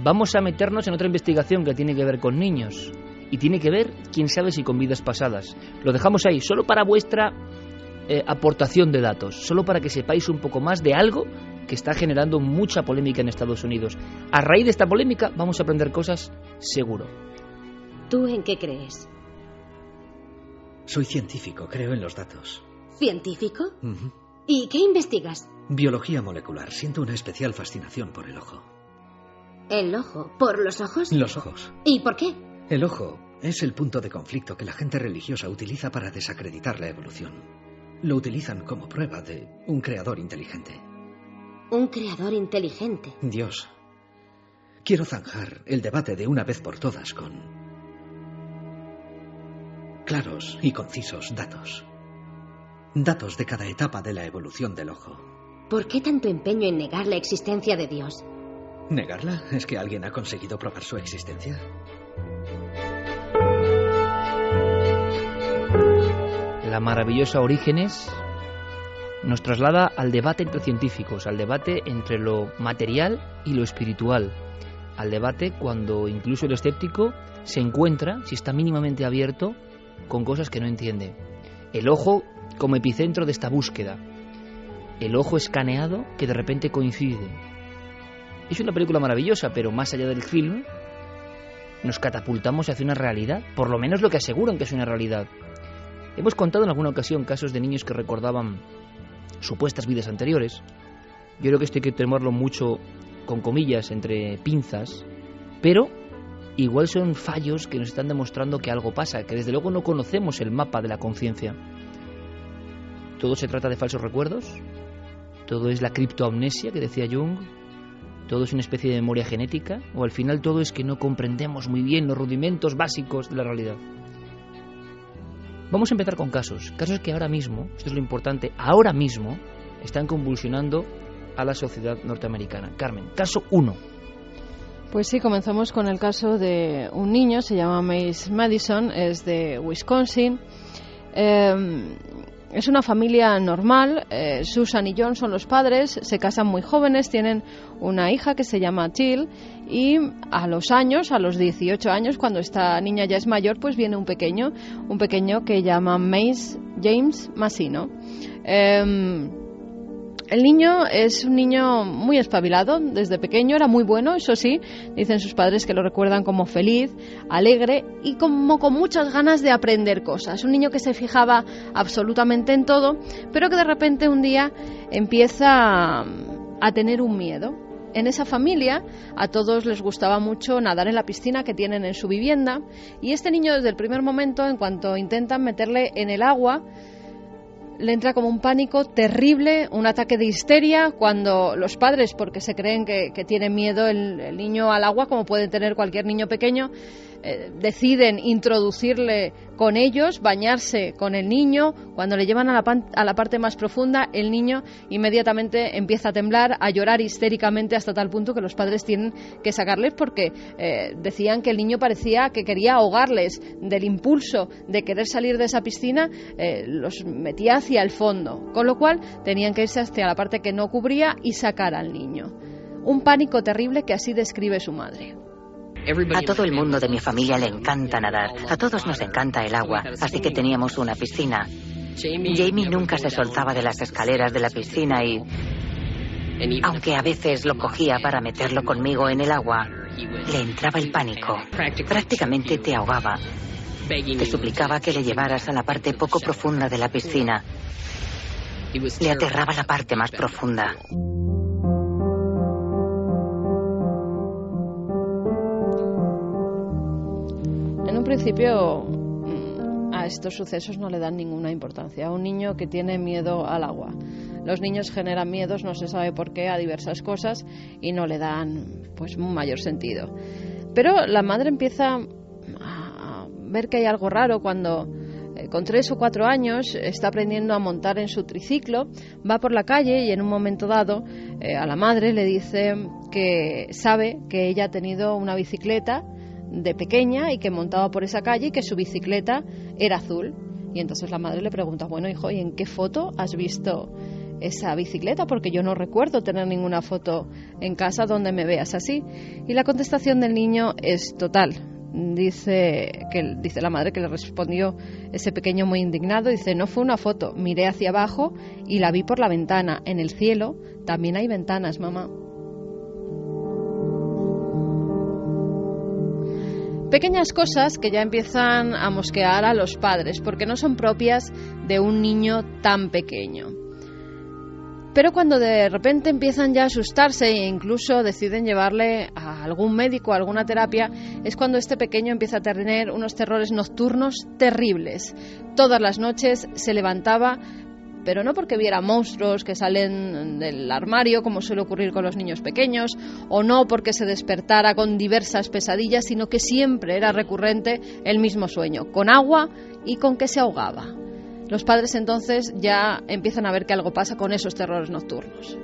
vamos a meternos en otra investigación que tiene que ver con niños. Y tiene que ver, quién sabe si con vidas pasadas. Lo dejamos ahí, solo para vuestra aportación de datos, solo para que sepáis un poco más de algo que está generando mucha polémica en Estados Unidos. A raíz de esta polémica vamos a aprender cosas seguro. ¿Tú en qué crees? Soy científico, creo en los datos. ¿Científico? Uh-huh. ¿Y qué investigas? Biología molecular. Siento una especial fascinación por el ojo. ¿El ojo? ¿Por los ojos? Los ojos. ¿Y por qué? El ojo es el punto de conflicto que la gente religiosa utiliza para desacreditar la evolución. Lo utilizan como prueba de un creador inteligente. ¿Un creador inteligente? Dios. Quiero zanjar el debate de una vez por todas con claros y concisos datos. Datos de cada etapa de la evolución del ojo. ¿Por qué tanto empeño en negar la existencia de Dios? ¿Negarla? ¿Es que alguien ha conseguido probar su existencia? La maravillosa Orígenes nos traslada al debate entre científicos, al debate entre lo material y lo espiritual, al debate cuando incluso el escéptico se encuentra, si está mínimamente abierto, con cosas que no entiende. El ojo como epicentro de esta búsqueda, el ojo escaneado que de repente coincide. Es una película maravillosa, pero más allá del film nos catapultamos hacia una realidad, por lo menos lo que aseguran que es una realidad. Hemos contado en alguna ocasión casos de niños que recordaban supuestas vidas anteriores. Yo creo que esto hay que tomarlo mucho con comillas, entre pinzas, pero igual son fallos que nos están demostrando que algo pasa, que desde luego no conocemos el mapa de la conciencia. ¿Todo se trata de falsos recuerdos? ¿Todo es la criptoamnesia que decía Jung? ¿Todo es una especie de memoria genética? ¿O al final todo es que no comprendemos muy bien los rudimentos básicos de la realidad? Vamos a empezar con casos que ahora mismo, esto es lo importante, ahora mismo están convulsionando a la sociedad norteamericana. Carmen, caso 1. Pues sí, comenzamos con el caso de un niño, se llama Mace Madison, es de Wisconsin. Es una familia normal, Susan y John son los padres, se casan muy jóvenes, tienen una hija que se llama Jill y a los 18 años, cuando esta niña ya es mayor, pues viene un pequeño que llaman Mace James Masino. El niño es un niño muy espabilado, desde pequeño era muy bueno, eso sí, dicen sus padres que lo recuerdan como feliz, alegre y como con muchas ganas de aprender cosas. Un niño que se fijaba absolutamente en todo, pero que de repente un día empieza a tener un miedo. En esa familia a todos les gustaba mucho nadar en la piscina que tienen en su vivienda y este niño desde el primer momento, en cuanto intentan meterle en el agua, le entra como un pánico terrible, un ataque de histeria, cuando los padres, porque se creen que tiene miedo el niño al agua, como puede tener cualquier niño pequeño, deciden introducirle con ellos, bañarse con el niño. Cuando le llevan a la parte más profunda, el niño inmediatamente empieza a temblar, a llorar histéricamente, hasta tal punto que los padres tienen que sacarles porque decían que el niño parecía que quería ahogarles. Del impulso de querer salir de esa piscina, los metía hacia el fondo, con lo cual tenían que irse hacia la parte que no cubría y sacar al niño. Un pánico terrible que así describe su madre. A todo el mundo de mi familia le encanta nadar. A todos nos encanta el agua, así que teníamos una piscina. Jamie nunca se soltaba de las escaleras de la piscina y, aunque a veces lo cogía para meterlo conmigo en el agua, le entraba el pánico. Prácticamente te ahogaba. Te suplicaba que le llevaras a la parte poco profunda de la piscina. Le aterraba la parte más profunda. En un principio a estos sucesos no le dan ninguna importancia. A un niño que tiene miedo al agua. Los niños generan miedos, no se sabe por qué, a diversas cosas y no le dan pues un mayor sentido. Pero la madre empieza a ver que hay algo raro cuando con 3 o 4 años está aprendiendo a montar en su triciclo, va por la calle y en un momento dado a la madre le dice que sabe que ella ha tenido una bicicleta de pequeña y que montaba por esa calle y que su bicicleta era azul. Y entonces la madre le pregunta, bueno hijo, ¿y en qué foto has visto esa bicicleta? Porque yo no recuerdo tener ninguna foto en casa donde me veas así. Y la contestación del niño es total. Dice la madre, que le respondió ese pequeño muy indignado, dice: no fue una foto, miré hacia abajo y la vi por la ventana. En el cielo también hay ventanas, mamá. Pequeñas cosas que ya empiezan a mosquear a los padres, porque no son propias de un niño tan pequeño. Pero cuando de repente empiezan ya a asustarse e incluso deciden llevarle a algún médico, a alguna terapia, es cuando este pequeño empieza a tener unos terrores nocturnos terribles. Todas las noches se levantaba, pero no porque viera monstruos que salen del armario, como suele ocurrir con los niños pequeños, o no porque se despertara con diversas pesadillas, sino que siempre era recurrente el mismo sueño, con agua y con que se ahogaba. Los padres entonces ya empiezan a ver que algo pasa con esos terrores nocturnos.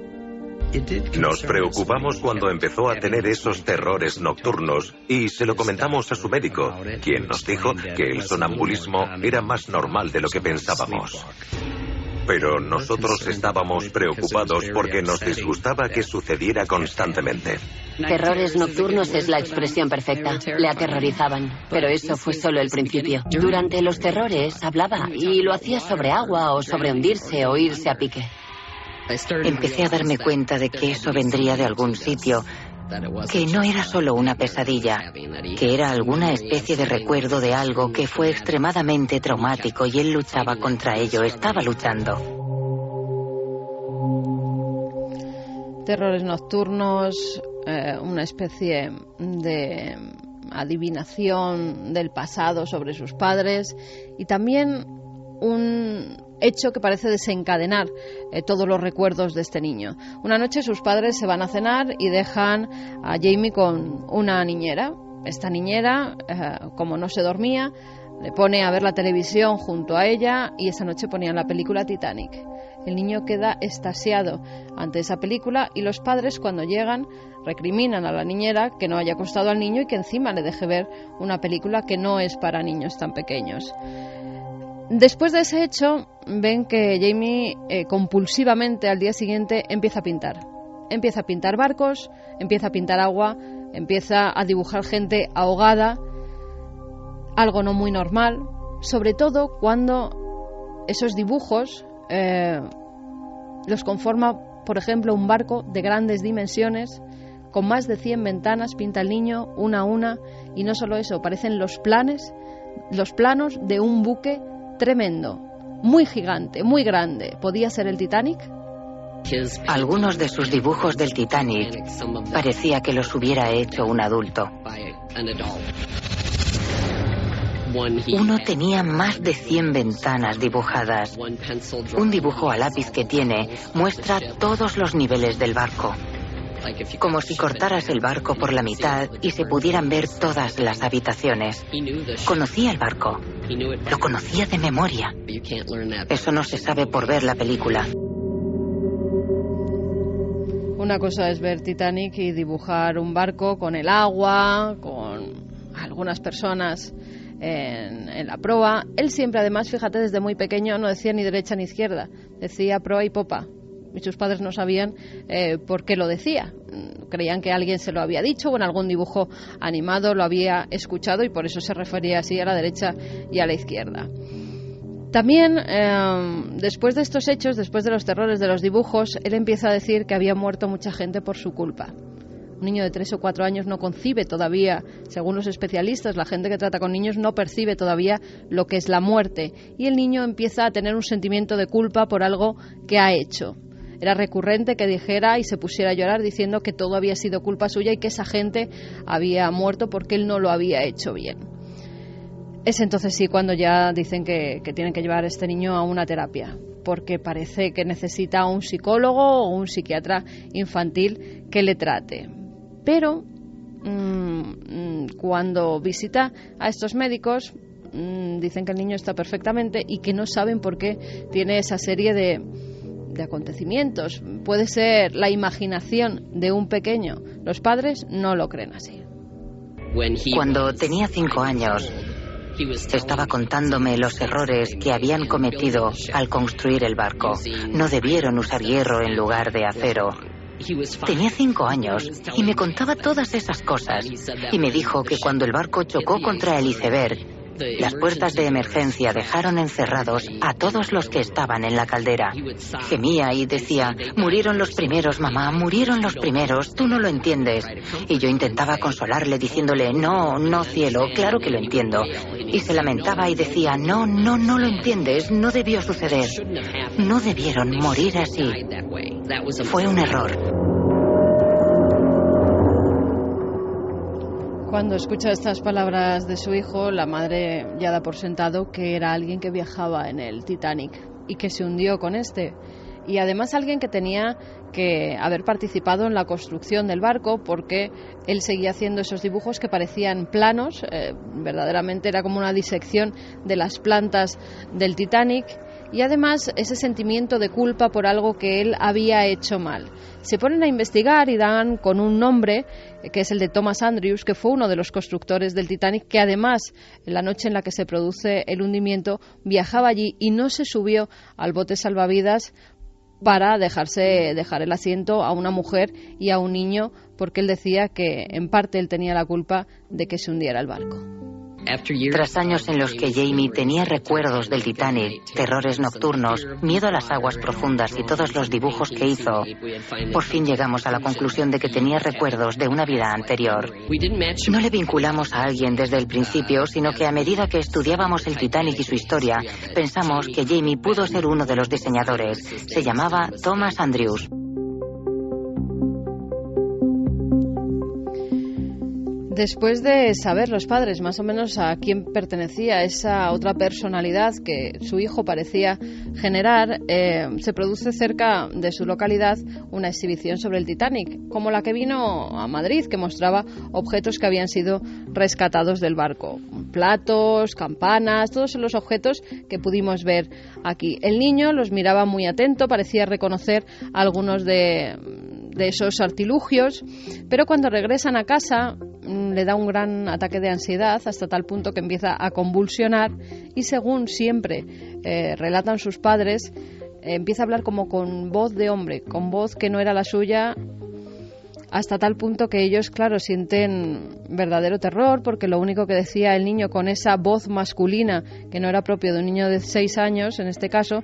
Nos preocupamos cuando empezó a tener esos terrores nocturnos y se lo comentamos a su médico, quien nos dijo que el sonambulismo era más normal de lo que pensábamos. Pero nosotros estábamos preocupados porque nos disgustaba que sucediera constantemente. Terrores nocturnos es la expresión perfecta. Le aterrorizaban, pero eso fue solo el principio. Durante los terrores hablaba y lo hacía sobre agua o sobre hundirse o irse a pique. Empecé a darme cuenta de que eso vendría de algún sitio, que no era solo una pesadilla, que era alguna especie de recuerdo de algo que fue extremadamente traumático y él luchaba contra ello, estaba luchando. Terrores nocturnos, una especie de adivinación del pasado sobre sus padres y también un hecho que parece desencadenar todos los recuerdos de este niño. Una noche sus padres se van a cenar y dejan a Jamie con una niñera. Esta niñera, como no se dormía, le pone a ver la televisión junto a ella y esa noche ponían la película Titanic. El niño queda extasiado ante esa película y los padres, cuando llegan, recriminan a la niñera que no haya acostado al niño y que encima le deje ver una película que no es para niños tan pequeños. Después de ese hecho, ven que Jamie compulsivamente al día siguiente empieza a pintar. Empieza a pintar barcos, empieza a pintar agua, empieza a dibujar gente ahogada, algo no muy normal, sobre todo cuando esos dibujos los conforma, por ejemplo, un barco de grandes dimensiones, con más de 100 ventanas, pinta el niño una a una, y no solo eso, parecen los planos de un buque tremendo, muy gigante, muy grande. ¿Podía ser el Titanic? Algunos de sus dibujos del Titanic parecía que los hubiera hecho un adulto. Uno tenía más de 100 ventanas dibujadas. Un dibujo a lápiz que tiene muestra todos los niveles del barco, como si cortaras el barco por la mitad y se pudieran ver todas las habitaciones. Conocía el barco, lo conocía de memoria. Eso no se sabe por ver la película. Una cosa es ver Titanic y dibujar un barco con el agua, con algunas personas en la proa. Él siempre, además, fíjate, desde muy pequeño no decía ni derecha ni izquierda, decía proa y popa. Y sus padres no sabían por qué lo decía. Creían que alguien se lo había dicho o en algún dibujo animado lo había escuchado y por eso se refería así a la derecha y a la izquierda. También, después de estos hechos, después de los terrores de los dibujos, él empieza a decir que había muerto mucha gente por su culpa. Un niño de 3 o 4 años no concibe todavía, según los especialistas, la gente que trata con niños no percibe todavía lo que es la muerte. Y el niño empieza a tener un sentimiento de culpa por algo que ha hecho. Era recurrente que dijera y se pusiera a llorar diciendo que todo había sido culpa suya y que esa gente había muerto porque él no lo había hecho bien. Es entonces sí cuando ya dicen que tienen que llevar a este niño a una terapia, porque parece que necesita un psicólogo o un psiquiatra infantil que le trate. Pero cuando visita a estos médicos dicen que el niño está perfectamente y que no saben por qué tiene esa serie de acontecimientos. Puede ser la imaginación de un pequeño. Los padres no lo creen así. Cuando tenía 5 años, Estaba contándome los errores que habían cometido al construir el barco. No debieron usar hierro en lugar de acero. Tenía 5 años y me contaba todas esas cosas. Y me dijo que cuando el barco chocó contra el iceberg, las puertas de emergencia dejaron encerrados a todos los que estaban en la caldera. Gemía y decía: murieron los primeros, mamá, murieron los primeros, tú no lo entiendes. Y yo intentaba consolarle diciéndole: no, no, cielo, claro que lo entiendo. Y se lamentaba y decía: no lo entiendes, no debió suceder. No debieron morir así. Fue un error. Cuando escucha estas palabras de su hijo, la madre ya da por sentado que era alguien que viajaba en el Titanic y que se hundió con este. Y además alguien que tenía que haber participado en la construcción del barco, porque él seguía haciendo esos dibujos que parecían planos, verdaderamente era como una disección de las plantas del Titanic. Y además ese sentimiento de culpa por algo que él había hecho mal. Se ponen a investigar y dan con un nombre, que es el de Thomas Andrews, que fue uno de los constructores del Titanic, que además, en la noche en la que se produce el hundimiento, viajaba allí y no se subió al bote salvavidas para dejar el asiento a una mujer y a un niño, porque él decía que en parte él tenía la culpa de que se hundiera el barco. Tras años en los que Jamie tenía recuerdos del Titanic, terrores nocturnos, miedo a las aguas profundas y todos los dibujos que hizo, por fin llegamos a la conclusión de que tenía recuerdos de una vida anterior. No le vinculamos a alguien desde el principio, sino que a medida que estudiábamos el Titanic y su historia, pensamos que Jamie pudo ser uno de los diseñadores. Se llamaba Thomas Andrews. Después de saber los padres más o menos a quién pertenecía esa otra personalidad que su hijo parecía generar, se produce cerca de su localidad una exhibición sobre el Titanic, como la que vino a Madrid, que mostraba objetos que habían sido rescatados del barco. Platos, campanas, todos los objetos que pudimos ver aquí. El niño los miraba muy atento, parecía reconocer algunos de esos artilugios, pero cuando regresan a casa le da un gran ataque de ansiedad hasta tal punto que empieza a convulsionar y, según siempre relatan sus padres, empieza a hablar como con voz de hombre, con voz que no era la suya, hasta tal punto que ellos, claro, sienten verdadero terror, porque lo único que decía el niño con esa voz masculina, que no era propio de un niño de 6 años, en este caso,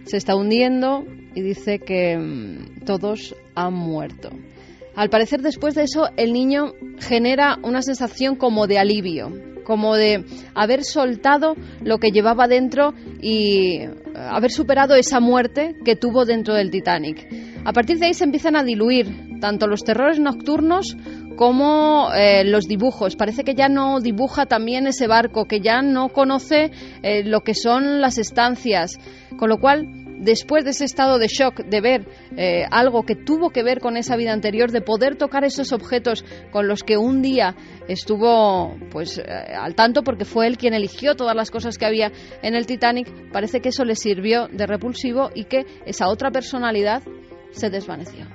se está hundiendo y dice que todos han muerto. Al parecer, después de eso, el niño genera una sensación como de alivio, como de haber soltado lo que llevaba dentro y haber superado esa muerte que tuvo dentro del Titanic. A partir de ahí se empiezan a diluir tanto los terrores nocturnos como los dibujos. Parece que ya no dibuja también ese barco, que ya no conoce lo que son las estancias, con lo cual, después de ese estado de shock, de ver algo que tuvo que ver con esa vida anterior, de poder tocar esos objetos con los que un día estuvo al tanto, porque fue él quien eligió todas las cosas que había en el Titanic, parece que eso le sirvió de repulsivo y que esa otra personalidad se desvaneció.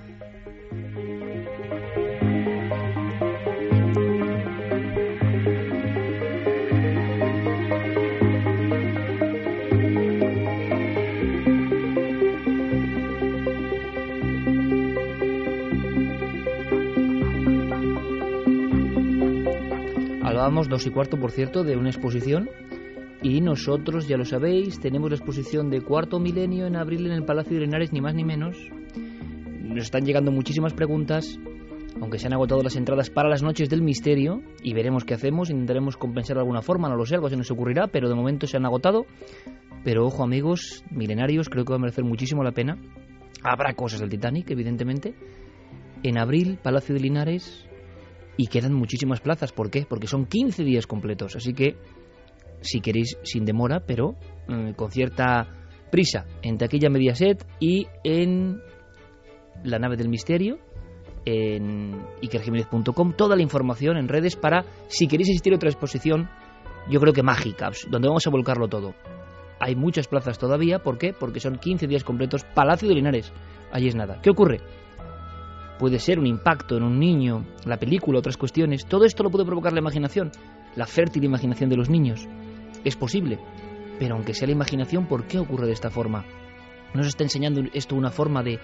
Hablábamos 2:15, por cierto, de una exposición, y nosotros, ya lo sabéis, tenemos la exposición de Cuarto Milenio en abril en el Palacio de Linares, ni más ni menos. Nos están llegando muchísimas preguntas, aunque se han agotado las entradas para las noches del misterio, y veremos qué hacemos, intentaremos compensar de alguna forma, no lo sé, algo se nos ocurrirá, pero de momento se han agotado. Pero ojo, amigos milenarios, creo que va a merecer muchísimo la pena. Habrá cosas del Titanic, evidentemente. En abril, Palacio de Linares. Y quedan muchísimas plazas. ¿Por qué? Porque son 15 días completos. Así que, si queréis, sin demora, pero con cierta prisa, en Taquilla Mediaset y en La Nave del Misterio, en ikerjimenez.com, toda la información en redes para, si queréis asistir a otra exposición, yo creo que mágica, donde vamos a volcarlo todo. Hay muchas plazas todavía. ¿Por qué? Porque son 15 días completos. Palacio de Linares. Ahí es nada. ¿Qué ocurre? Puede ser un impacto en un niño, la película, otras cuestiones. Todo esto lo puede provocar la imaginación, la fértil imaginación de los niños. es posible. Pero aunque sea la imaginación, ¿por qué ocurre de esta forma? ¿Nos está enseñando esto una forma de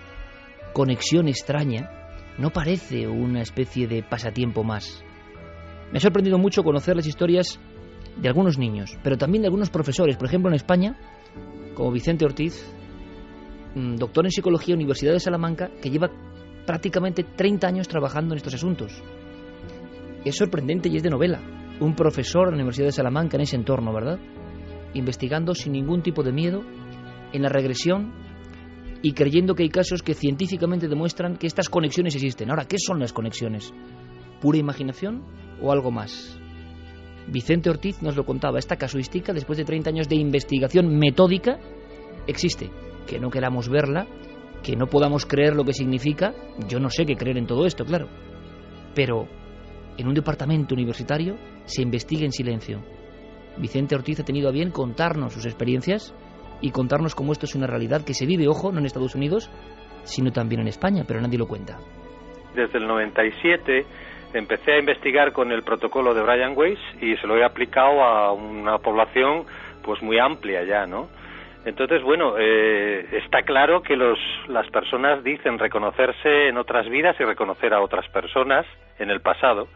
conexión extraña? ¿No parece una especie de pasatiempo más? Me ha sorprendido mucho conocer las historias de algunos niños, pero también de algunos profesores. Por ejemplo, en España, como Vicente Ortiz, doctor en Psicología, Universidad de Salamanca, que lleva prácticamente 30 años trabajando en estos asuntos. Es sorprendente y es de novela. Un profesor en la Universidad de Salamanca en ese entorno, ¿verdad? Investigando sin ningún tipo de miedo en la regresión y creyendo que hay casos que científicamente demuestran que estas conexiones existen. Ahora, ¿qué son las conexiones? ¿Pura imaginación o algo más? Vicente Ortiz nos lo contaba. Esta casuística, después de 30 años de investigación metódica, existe. Que no queramos verla, que no podamos creer lo que significa, yo no sé qué creer en todo esto, claro. Pero en un departamento universitario se investiga en silencio. Vicente Ortiz ha tenido a bien contarnos sus experiencias y contarnos cómo esto es una realidad que se vive, ojo, no en Estados Unidos, sino también en España, pero nadie lo cuenta. Desde el 97 empecé a investigar con el protocolo de Brian Weiss y se lo he aplicado a una población pues muy amplia ya, ¿no? Entonces, bueno, está claro que las personas dicen reconocerse en otras vidas y reconocer a otras personas en el pasado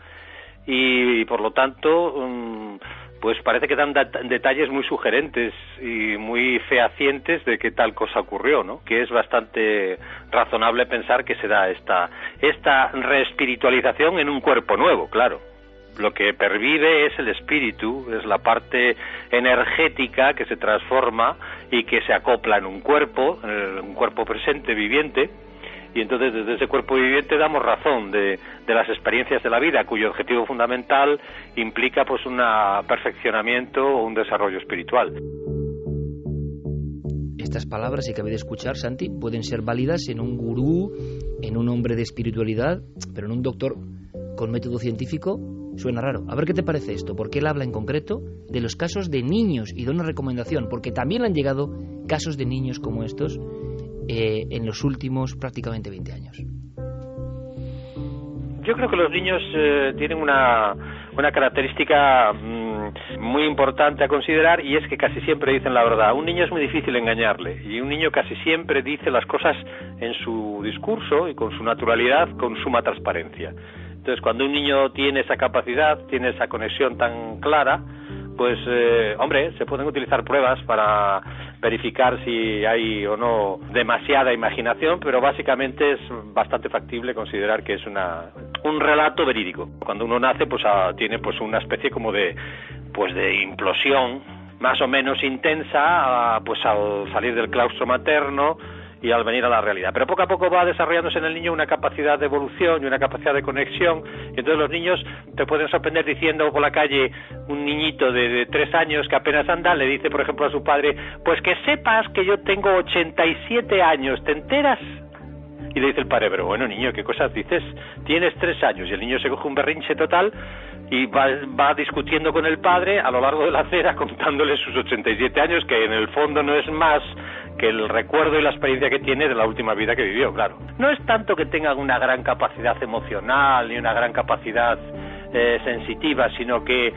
y por lo tanto pues parece que dan detalles muy sugerentes y muy fehacientes de que tal cosa ocurrió, ¿no? Que es bastante razonable pensar que se da esta reespiritualización en un cuerpo nuevo, claro. Lo que pervive es el espíritu, es la parte energética que se transforma y que se acopla en un cuerpo presente, viviente, y entonces desde ese cuerpo viviente damos razón de las experiencias de la vida, cuyo objetivo fundamental implica pues un perfeccionamiento o un desarrollo espiritual. Estas palabras que acabé de escuchar, Santi, pueden ser válidas en un gurú, en un hombre de espiritualidad, pero en un doctor con método científico suena raro. A ver qué te parece esto, porque él habla en concreto de los casos de niños y da una recomendación, porque también le han llegado casos de niños como estos en los últimos prácticamente 20 años. Yo creo que los niños tienen una característica muy importante a considerar, y es que casi siempre dicen la verdad. Un niño es muy difícil engañarle, y un niño casi siempre dice las cosas en su discurso y con su naturalidad, con suma transparencia. Entonces, cuando un niño tiene esa capacidad, tiene esa conexión tan clara, pues, se pueden utilizar pruebas para verificar si hay o no demasiada imaginación, pero básicamente es bastante factible considerar que es un relato verídico. Cuando uno nace, pues tiene pues una especie como de implosión más o menos intensa, pues al salir del claustro materno y al venir a la realidad. Pero poco a poco va desarrollándose en el niño una capacidad de evolución y una capacidad de conexión, y entonces los niños te pueden sorprender diciendo por la calle, un niñito de 3 años que apenas anda, le dice por ejemplo a su padre, pues que sepas que yo tengo 87 años, ¿te enteras? Y le dice el padre, pero bueno niño, ¿qué cosas dices? Tienes 3 años, y el niño se coge un berrinche total y va discutiendo con el padre a lo largo de la acera contándole sus 87 años, que en el fondo no es más que el recuerdo y la experiencia que tiene de la última vida que vivió, claro. No es tanto que tengan una gran capacidad emocional ni una gran capacidad sensitiva, sino que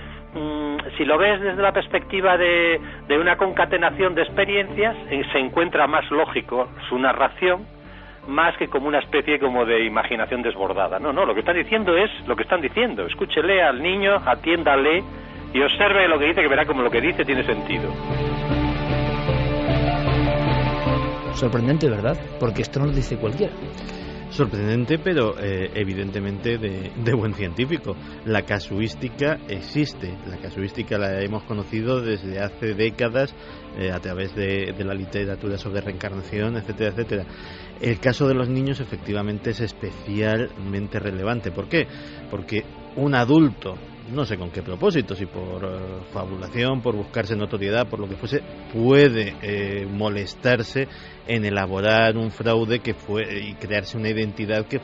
si lo ves desde la perspectiva de una concatenación de experiencias, se encuentra más lógico su narración, más que como una especie como de imaginación desbordada. No, lo que están diciendo es lo que están diciendo. Escúchele al niño, atiéndale y observe lo que dice, que verá como lo que dice tiene sentido. Sorprendente, ¿verdad? Porque esto no lo dice cualquiera. Sorprendente, pero evidentemente de buen científico. La casuística existe. La casuística la hemos conocido desde hace décadas a través de la literatura sobre reencarnación, etcétera, etcétera. El caso de los niños efectivamente es especialmente relevante. ¿Por qué? Porque un adulto, no sé con qué propósito, si por fabulación, por buscarse notoriedad, por lo que fuese, puede molestarse en elaborar un fraude y crearse una identidad que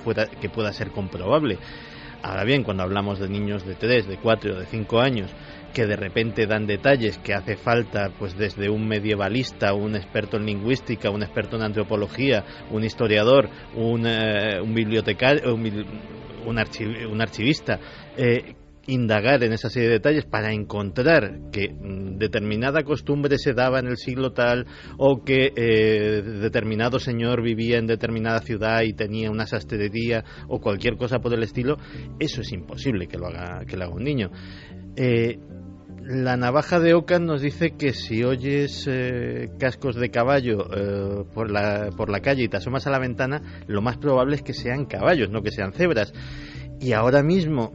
pueda ser comprobable. Ahora bien, cuando hablamos de niños de 3, de 4 o de 5 años que de repente dan detalles que hace falta, pues desde un medievalista, un experto en lingüística, un experto en antropología, un historiador, un bibliotecario, un archivista, indagar en esa serie de detalles para encontrar que determinada costumbre se daba en el siglo tal, o que determinado señor vivía en determinada ciudad y tenía una sastrería o cualquier cosa por el estilo, eso es imposible que lo haga un niño. La navaja de Ockham nos dice que si oyes cascos de caballo por la calle y te asomas a la ventana, lo más probable es que sean caballos, no que sean cebras. Y ahora mismo,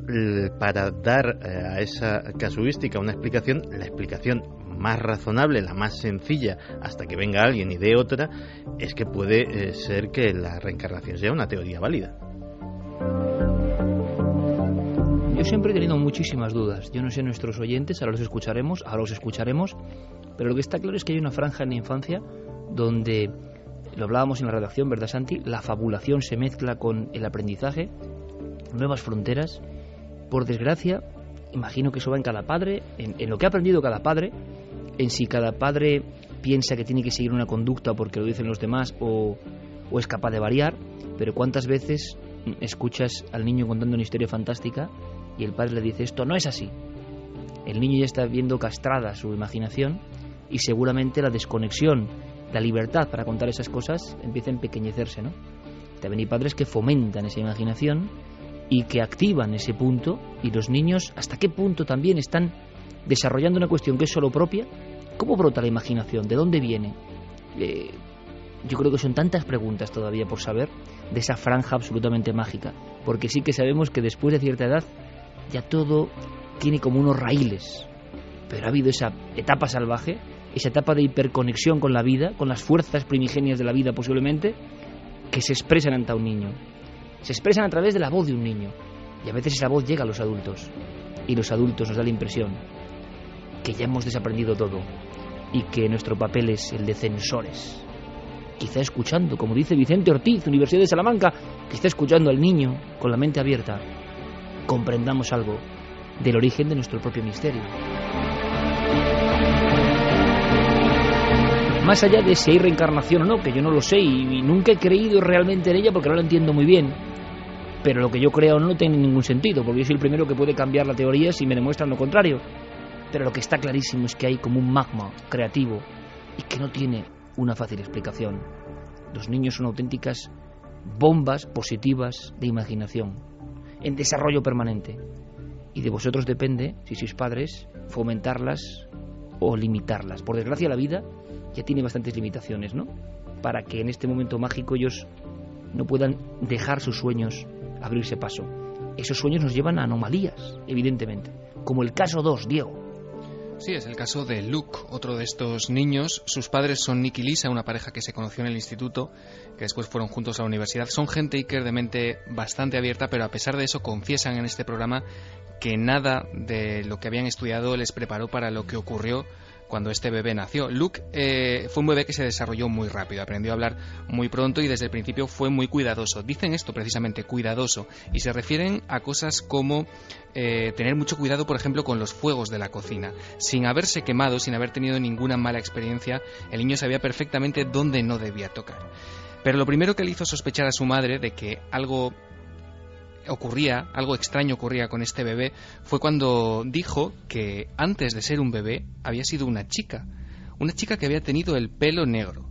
para dar a esa casuística una explicación, la explicación más razonable, la más sencilla, hasta que venga alguien y dé otra, es que puede ser que la reencarnación sea una teoría válida. Yo siempre he tenido muchísimas dudas. Yo no sé nuestros oyentes, ahora los escucharemos, pero lo que está claro es que hay una franja en la infancia donde, lo hablábamos en la redacción, ¿verdad, Santi? La fabulación se mezcla con el aprendizaje, nuevas fronteras. Por desgracia, imagino que eso va en cada padre, en lo que ha aprendido cada padre, en si cada padre piensa que tiene que seguir una conducta porque lo dicen los demás o es capaz de variar, pero ¿cuántas veces escuchas al niño contando una historia fantástica y el padre le dice esto no es así? El niño ya está viendo castrada su imaginación y seguramente la desconexión, la libertad para contar esas cosas empieza a empequeñecerse, ¿no? También hay padres que fomentan esa imaginación y que activan ese punto, y los niños hasta qué punto también están desarrollando una cuestión que es solo propia. ¿Cómo brota la imaginación? ¿De dónde viene? Yo creo que son tantas preguntas todavía por saber de esa franja absolutamente mágica, porque sí que sabemos que después de cierta edad ya todo tiene como unos raíles, pero ha habido esa etapa salvaje, esa etapa de hiperconexión con la vida, con las fuerzas primigenias de la vida posiblemente, que se expresan ante un niño, se expresan a través de la voz de un niño, y a veces esa voz llega a los adultos, y los adultos nos da la impresión que ya hemos desaprendido todo y que nuestro papel es el de censores. Quizá escuchando, como dice Vicente Ortiz, Universidad de Salamanca, quizá escuchando al niño con la mente abierta, comprendamos algo del origen de nuestro propio misterio. Más allá de si hay reencarnación o no, que yo no lo sé y nunca he creído realmente en ella porque no lo entiendo muy bien, pero lo que yo creo no tiene ningún sentido, porque yo soy el primero que puede cambiar la teoría si me demuestran lo contrario. Pero lo que está clarísimo es que hay como un magma creativo y que no tiene una fácil explicación. Los niños son auténticas bombas positivas de imaginación, en desarrollo permanente. Y de vosotros depende, si sois padres, fomentarlas o limitarlas. Por desgracia la vida ya tiene bastantes limitaciones, ¿no? Para que en este momento mágico ellos no puedan dejar sus sueños abrirse paso. Esos sueños nos llevan a anomalías, evidentemente, como el caso 2, Diego. Sí, es el caso de Luke, otro de estos niños. Sus padres son Nick y Lisa, una pareja que se conoció en el instituto, que después fueron juntos a la universidad. Son gente Iker de mente bastante abierta, pero a pesar de eso confiesan en este programa que nada de lo que habían estudiado les preparó para lo que ocurrió cuando este bebé nació. Luke fue un bebé que se desarrolló muy rápido, aprendió a hablar muy pronto y desde el principio fue muy cuidadoso. Dicen esto precisamente, cuidadoso, y se refieren a cosas como tener mucho cuidado, por ejemplo, con los fuegos de la cocina. Sin haberse quemado, sin haber tenido ninguna mala experiencia, el niño sabía perfectamente dónde no debía tocar. Pero lo primero que le hizo sospechar a su madre de que algo extraño ocurría con este bebé, fue cuando dijo que antes de ser un bebé había sido una chica que había tenido el pelo negro.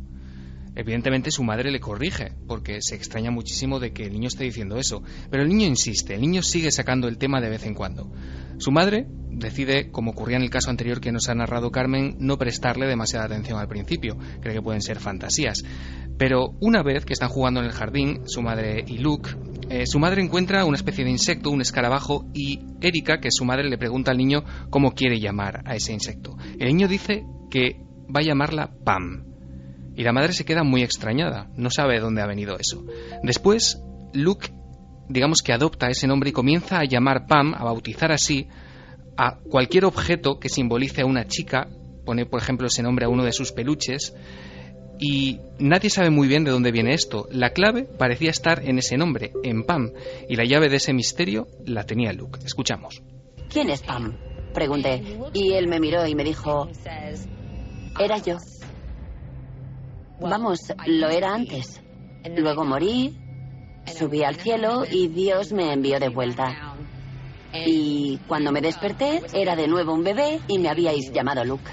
Evidentemente su madre le corrige, porque se extraña muchísimo de que el niño esté diciendo eso, pero el niño insiste, el niño sigue sacando el tema de vez en cuando. Su madre decide, como ocurría en el caso anterior que nos ha narrado Carmen, no prestarle demasiada atención al principio, cree que pueden ser fantasías. Pero una vez que están jugando en el jardín, su madre y Luke, su madre encuentra una especie de insecto, un escarabajo, y Erika, que es su madre, le pregunta al niño cómo quiere llamar a ese insecto. El niño dice que va a llamarla Pam. Y la madre se queda muy extrañada, no sabe de dónde ha venido eso. Después, Luke, digamos que adopta ese nombre y comienza a llamar Pam, a bautizar así, a cualquier objeto que simbolice a una chica, pone por ejemplo ese nombre a uno de sus peluches, y nadie sabe muy bien de dónde viene esto. La clave parecía estar en ese nombre, en Pam, y la llave de ese misterio la tenía Luke. Escuchamos. ¿Quién es Pam?, pregunté, y él me miró y me dijo, era yo. Vamos, lo era antes. Luego morí, subí al cielo y Dios me envió de vuelta. Y cuando me desperté, era de nuevo un bebé y me habíais llamado Luke.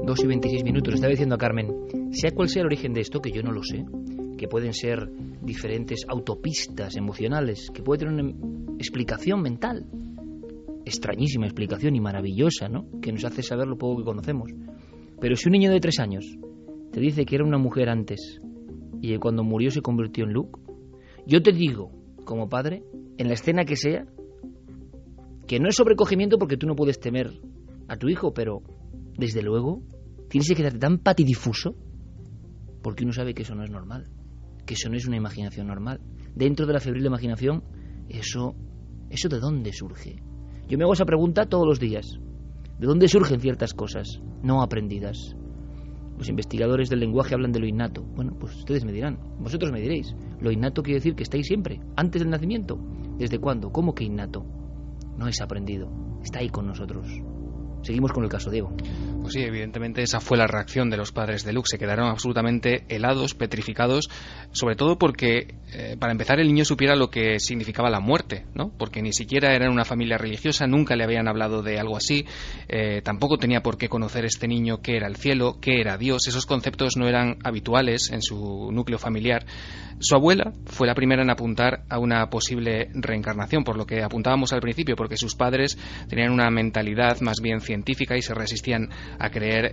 2:26. Estaba diciendo a Carmen, sea cual sea el origen de esto, que yo no lo sé, que pueden ser diferentes autopistas emocionales, que puede tener una explicación mental, extrañísima explicación y maravillosa, ¿no?, que nos hace saber lo poco que conocemos. Pero si un niño de 3 años te dice que era una mujer antes y que cuando murió se convirtió en Luke, yo te digo, como padre, en la escena que sea, que no es sobrecogimiento porque tú no puedes temer a tu hijo, pero desde luego tienes que quedarte tan patidifuso porque uno sabe que eso no es normal, que eso no es una imaginación normal. Dentro de la febril imaginación, ¿eso de dónde surge? Yo me hago esa pregunta todos los días. ¿De dónde surgen ciertas cosas no aprendidas? Los investigadores del lenguaje hablan de lo innato. Bueno, pues ustedes me dirán, vosotros me diréis. Lo innato quiere decir que estáis siempre, antes del nacimiento. ¿Desde cuándo? ¿Cómo que innato? No es aprendido, está ahí con nosotros. Seguimos con el caso Diego. Pues sí, evidentemente esa fue la reacción de los padres de Luke. Se quedaron absolutamente helados, petrificados, sobre todo porque, para empezar, el niño supiera lo que significaba la muerte, ¿no? Porque ni siquiera era una familia religiosa, nunca le habían hablado de algo así, tampoco tenía por qué conocer este niño qué era el cielo, qué era Dios. Esos conceptos no eran habituales en su núcleo familiar. Su abuela fue la primera en apuntar a una posible reencarnación, por lo que apuntábamos al principio, porque sus padres tenían una mentalidad más bien científica y se resistían a creer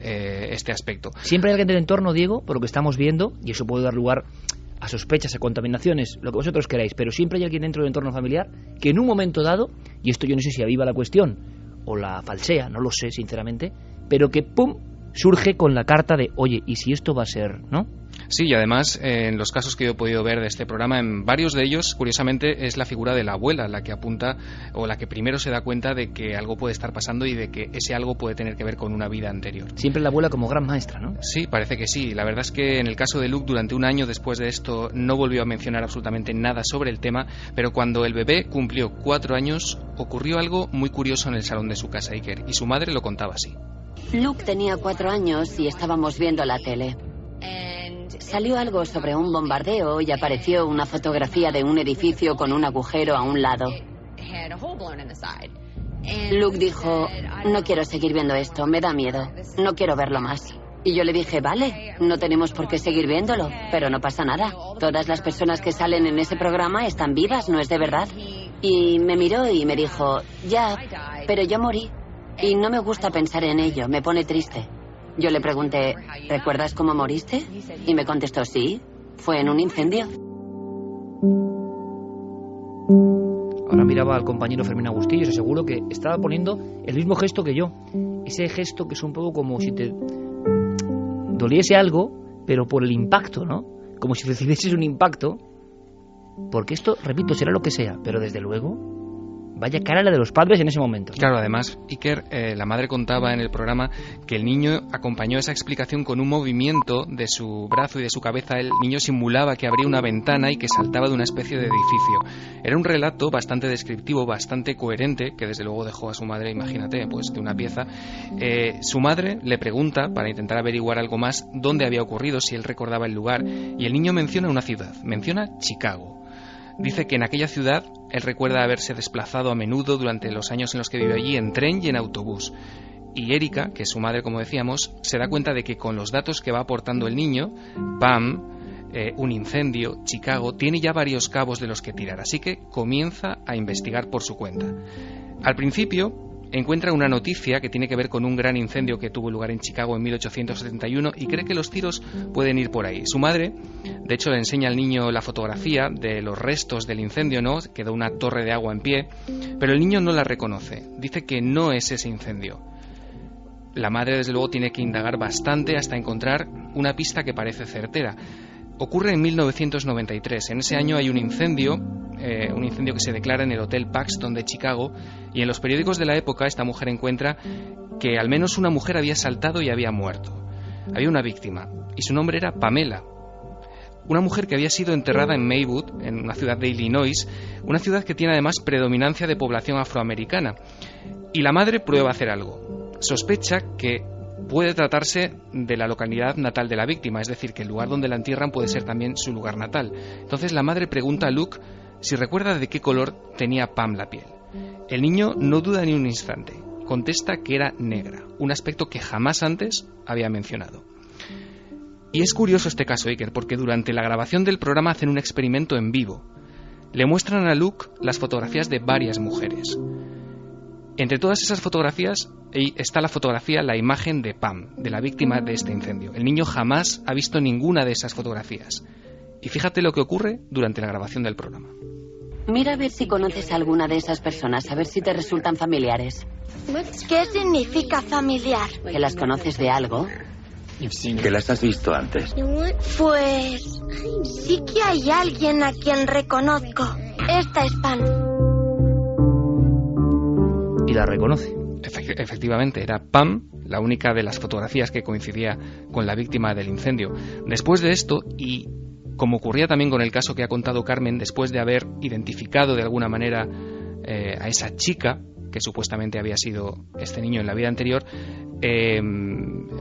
este aspecto. Siempre hay alguien del entorno, Diego, por lo que estamos viendo, y eso puede dar lugar a sospechas, a contaminaciones, lo que vosotros queráis, pero siempre hay alguien dentro del entorno familiar que en un momento dado, y esto yo no sé si aviva la cuestión o la falsea, no lo sé sinceramente, pero que ¡pum!, surge con la carta de, oye, ¿y si esto va a ser, no? Sí, y además, en los casos que yo he podido ver de este programa, en varios de ellos, curiosamente, es la figura de la abuela la que apunta, o la que primero se da cuenta de que algo puede estar pasando y de que ese algo puede tener que ver con una vida anterior. Siempre la abuela como gran maestra, ¿no? Sí, parece que sí. La verdad es que en el caso de Luke, durante un año después de esto, no volvió a mencionar absolutamente nada sobre el tema, pero cuando el bebé cumplió 4 años, ocurrió algo muy curioso en el salón de su casa, Iker, y su madre lo contaba así. Luke tenía 4 años y estábamos viendo la tele. Salió algo sobre un bombardeo y apareció una fotografía de un edificio con un agujero a un lado. Luke dijo, no quiero seguir viendo esto, me da miedo, no quiero verlo más. Y yo le dije, vale, no tenemos por qué seguir viéndolo, pero no pasa nada. Todas las personas que salen en ese programa están vivas, ¿no es de verdad? Y me miró y me dijo, ya, pero yo morí. Y no me gusta pensar en ello, me pone triste. Yo le pregunté, ¿recuerdas cómo moriste? Y me contestó, sí, fue en un incendio. Ahora miraba al compañero Fermín Agustí y os aseguro que estaba poniendo el mismo gesto que yo. Ese gesto que es un poco como si te doliese algo, pero por el impacto, ¿no? Como si recibieses un impacto. Porque esto, repito, será lo que sea, pero desde luego, vaya cara la de los padres en ese momento. Claro, además, Iker, la madre contaba en el programa que el niño acompañó esa explicación con un movimiento de su brazo y de su cabeza. El niño simulaba que abría una ventana y que saltaba de una especie de edificio. Era un relato bastante descriptivo, bastante coherente, que desde luego dejó a su madre, imagínate, pues de una pieza. Su madre le pregunta, para intentar averiguar algo más, dónde había ocurrido, si él recordaba el lugar, y el niño menciona una ciudad, menciona Chicago. Dice que en aquella ciudad él recuerda haberse desplazado a menudo durante los años en los que vivió allí en tren y en autobús. Y Erika, que es su madre, como decíamos, se da cuenta de que con los datos que va aportando el niño, ¡pam!, un incendio, Chicago, tiene ya varios cabos de los que tirar, así que comienza a investigar por su cuenta. Al principio encuentra una noticia que tiene que ver con un gran incendio que tuvo lugar en Chicago en 1871 y cree que los tiros pueden ir por ahí. Su madre, de hecho, le enseña al niño la fotografía de los restos del incendio, ¿no? Quedó una torre de agua en pie, pero el niño no la reconoce. Dice que no es ese incendio. La madre, desde luego, tiene que indagar bastante hasta encontrar una pista que parece certera. Ocurre en 1993. En ese año hay un incendio que se declara en el Hotel Paxton de Chicago, y en los periódicos de la época esta mujer encuentra que al menos una mujer había saltado y había muerto. Había una víctima, y su nombre era Pamela. Una mujer que había sido enterrada en Maywood, en una ciudad de Illinois, una ciudad que tiene además predominancia de población afroamericana. Y la madre prueba a hacer algo. Sospecha que puede tratarse de la localidad natal de la víctima, es decir, que el lugar donde la entierran puede ser también su lugar natal. Entonces la madre pregunta a Luke si recuerda de qué color tenía Pam la piel. El niño no duda ni un instante, contesta que era negra, un aspecto que jamás antes había mencionado. Y es curioso este caso, Iker, porque durante la grabación del programa hacen un experimento en vivo. Le muestran a Luke las fotografías de varias mujeres. Entre todas esas fotografías está la imagen de Pam, de la víctima de este incendio. El niño jamás ha visto ninguna de esas fotografías. Y fíjate lo que ocurre durante la grabación del programa. Mira a ver si conoces a alguna de esas personas, a ver si te resultan familiares. ¿Qué significa familiar? ¿Que las conoces de algo? ¿Que las has visto antes? Pues sí que hay alguien a quien reconozco. Esta es Pam. Y la reconoce. Efectivamente, era Pam, la única de las fotografías que coincidía con la víctima del incendio. Después de esto, y como ocurría también con el caso que ha contado Carmen, después de haber identificado de alguna manera a esa chica, que supuestamente había sido este niño en la vida anterior,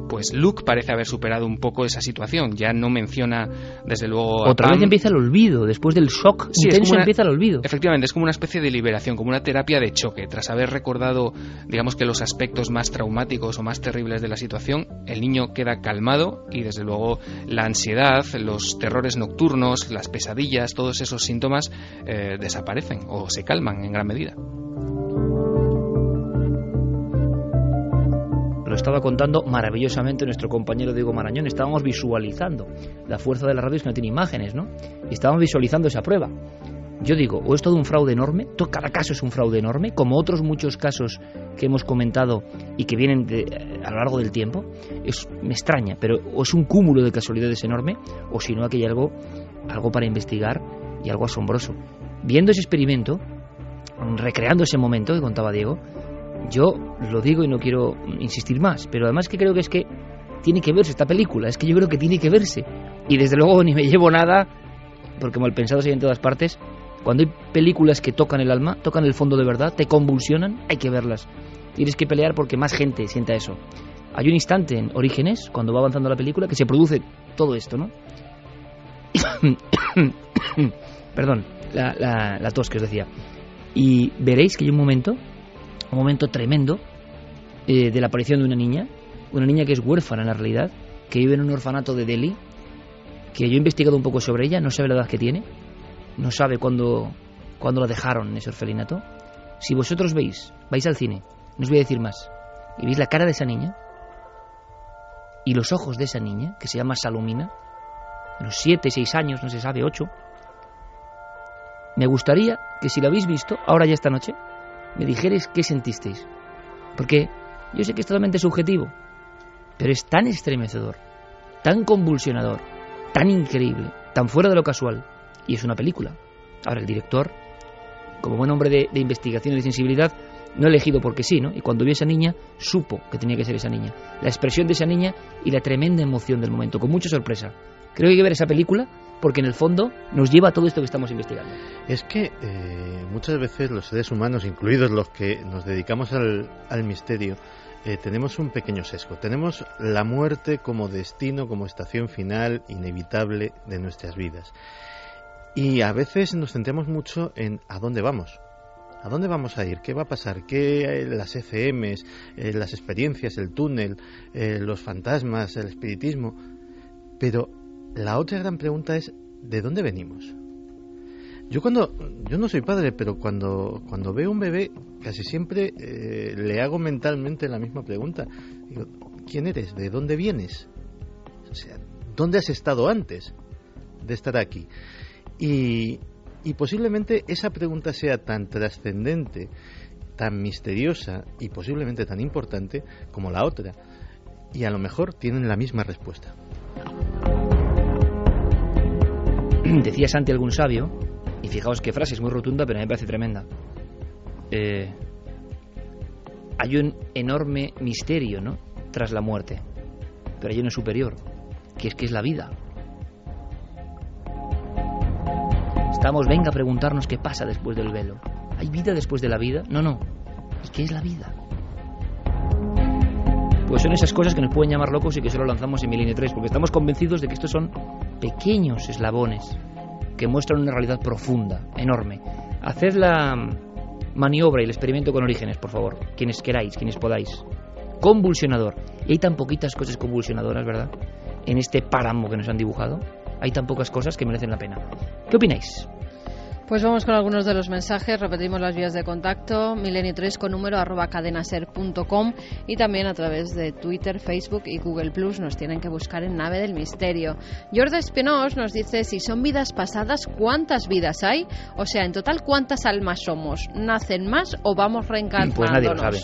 pues Luke parece haber superado un poco esa situación. Ya no menciona, desde luego, otra vez empieza el olvido. Después del shock intenso empieza el olvido. Efectivamente, es como una especie de liberación, como una terapia de choque. Tras haber recordado, digamos, que los aspectos más traumáticos o más terribles de la situación, el niño queda calmado y, desde luego, la ansiedad, los terrores nocturnos, las pesadillas, todos esos síntomas desaparecen o se calman en gran medida. Lo estaba contando maravillosamente nuestro compañero Diego Marañón. Estábamos visualizando. La fuerza de la radio es que no tiene imágenes, ¿no? Y estábamos visualizando esa prueba. Yo digo, o es todo un fraude enorme, cada caso es un fraude enorme, como otros muchos casos que hemos comentado y que vienen a lo largo del tiempo. Me extraña, pero o es un cúmulo de casualidades enorme, o si no, aquí hay algo para investigar y algo asombroso. Viendo ese experimento, recreando ese momento que contaba Diego, yo lo digo y no quiero insistir más, pero además que creo que es que tiene que verse esta película, es que yo creo que tiene que verse. Y desde luego ni me llevo nada, porque Malpensados hay en todas partes. Cuando hay películas que tocan el alma, tocan el fondo de verdad, te convulsionan, hay que verlas. Tienes que pelear porque más gente sienta eso. Hay un instante en Orígenes, cuando va avanzando la película, que se produce todo esto, ¿no? Perdón, la tos que os decía. Y veréis que hay un momento tremendo de la aparición de una niña que es huérfana en la realidad, que vive en un orfanato de Delhi, que yo he investigado un poco sobre ella, no sabe la edad que tiene, no sabe cuándo la dejaron en ese orfelinato. Si vosotros vais al cine, no os voy a decir más, y veis la cara de esa niña y los ojos de esa niña, que se llama Salomina, unos 7, 6 años, no se sabe, 8, me gustaría que si la habéis visto, ahora ya esta noche, me dijerais qué sentisteis. Porque yo sé que es totalmente subjetivo, pero es tan estremecedor, tan convulsionador, tan increíble, tan fuera de lo casual. Y es una película. Ahora, el director, como buen hombre de investigación y de sensibilidad, no ha elegido porque sí, ¿no? Y cuando vio a esa niña, supo que tenía que ser esa niña. La expresión de esa niña y la tremenda emoción del momento, con mucha sorpresa. Creo que hay que ver esa película porque en el fondo nos lleva a todo esto que estamos investigando. Es que muchas veces los seres humanos, incluidos los que nos dedicamos al misterio, tenemos un pequeño sesgo. Tenemos la muerte como destino, como estación final inevitable de nuestras vidas. Y a veces nos centramos mucho en ¿a dónde vamos? ¿A dónde vamos a ir? ¿Qué va a pasar? ¿Qué las ECMs, las experiencias, el túnel, los fantasmas, el espiritismo? Pero la otra gran pregunta es ¿de dónde venimos? Yo no soy padre, pero cuando veo un bebé, casi siempre le hago mentalmente la misma pregunta. Digo, ¿quién eres? ¿De dónde vienes? O sea, ¿dónde has estado antes de estar aquí? Y posiblemente esa pregunta sea tan trascendente, tan misteriosa y posiblemente tan importante como la otra. Y a lo mejor tienen la misma respuesta. Decía Santi algún sabio, y fijaos qué frase, es muy rotunda, pero a mí me parece tremenda. Hay un enorme misterio, ¿no?, tras la muerte, pero hay uno superior, que es la vida. Venga a preguntarnos qué pasa después del velo. ¿Hay vida después de la vida? No. ¿Y qué es la vida? pues son esas cosas que nos pueden llamar locos y que solo lanzamos en Milenio 3, porque estamos convencidos de que estos son pequeños eslabones que muestran una realidad profunda, enorme. Haced la maniobra y el experimento con Orígenes, por favor, quienes queráis, quienes podáis. Convulsionador. Y hay tan poquitas cosas convulsionadoras, ¿verdad?, en este páramo que nos han dibujado. Hay tan pocas cosas que merecen la pena. ¿Qué opináis? Pues vamos con algunos de los mensajes. Repetimos las vías de contacto: milenio3 con número @cadenaser.com, y también a través de Twitter, Facebook y Google Plus. Nos tienen que buscar en Nave del Misterio. Jordi Espinós nos dice: si son vidas pasadas, ¿cuántas vidas hay? O sea, en total, ¿cuántas almas somos? ¿Nacen más o vamos reencarnándonos? Pues nadie lo sabe.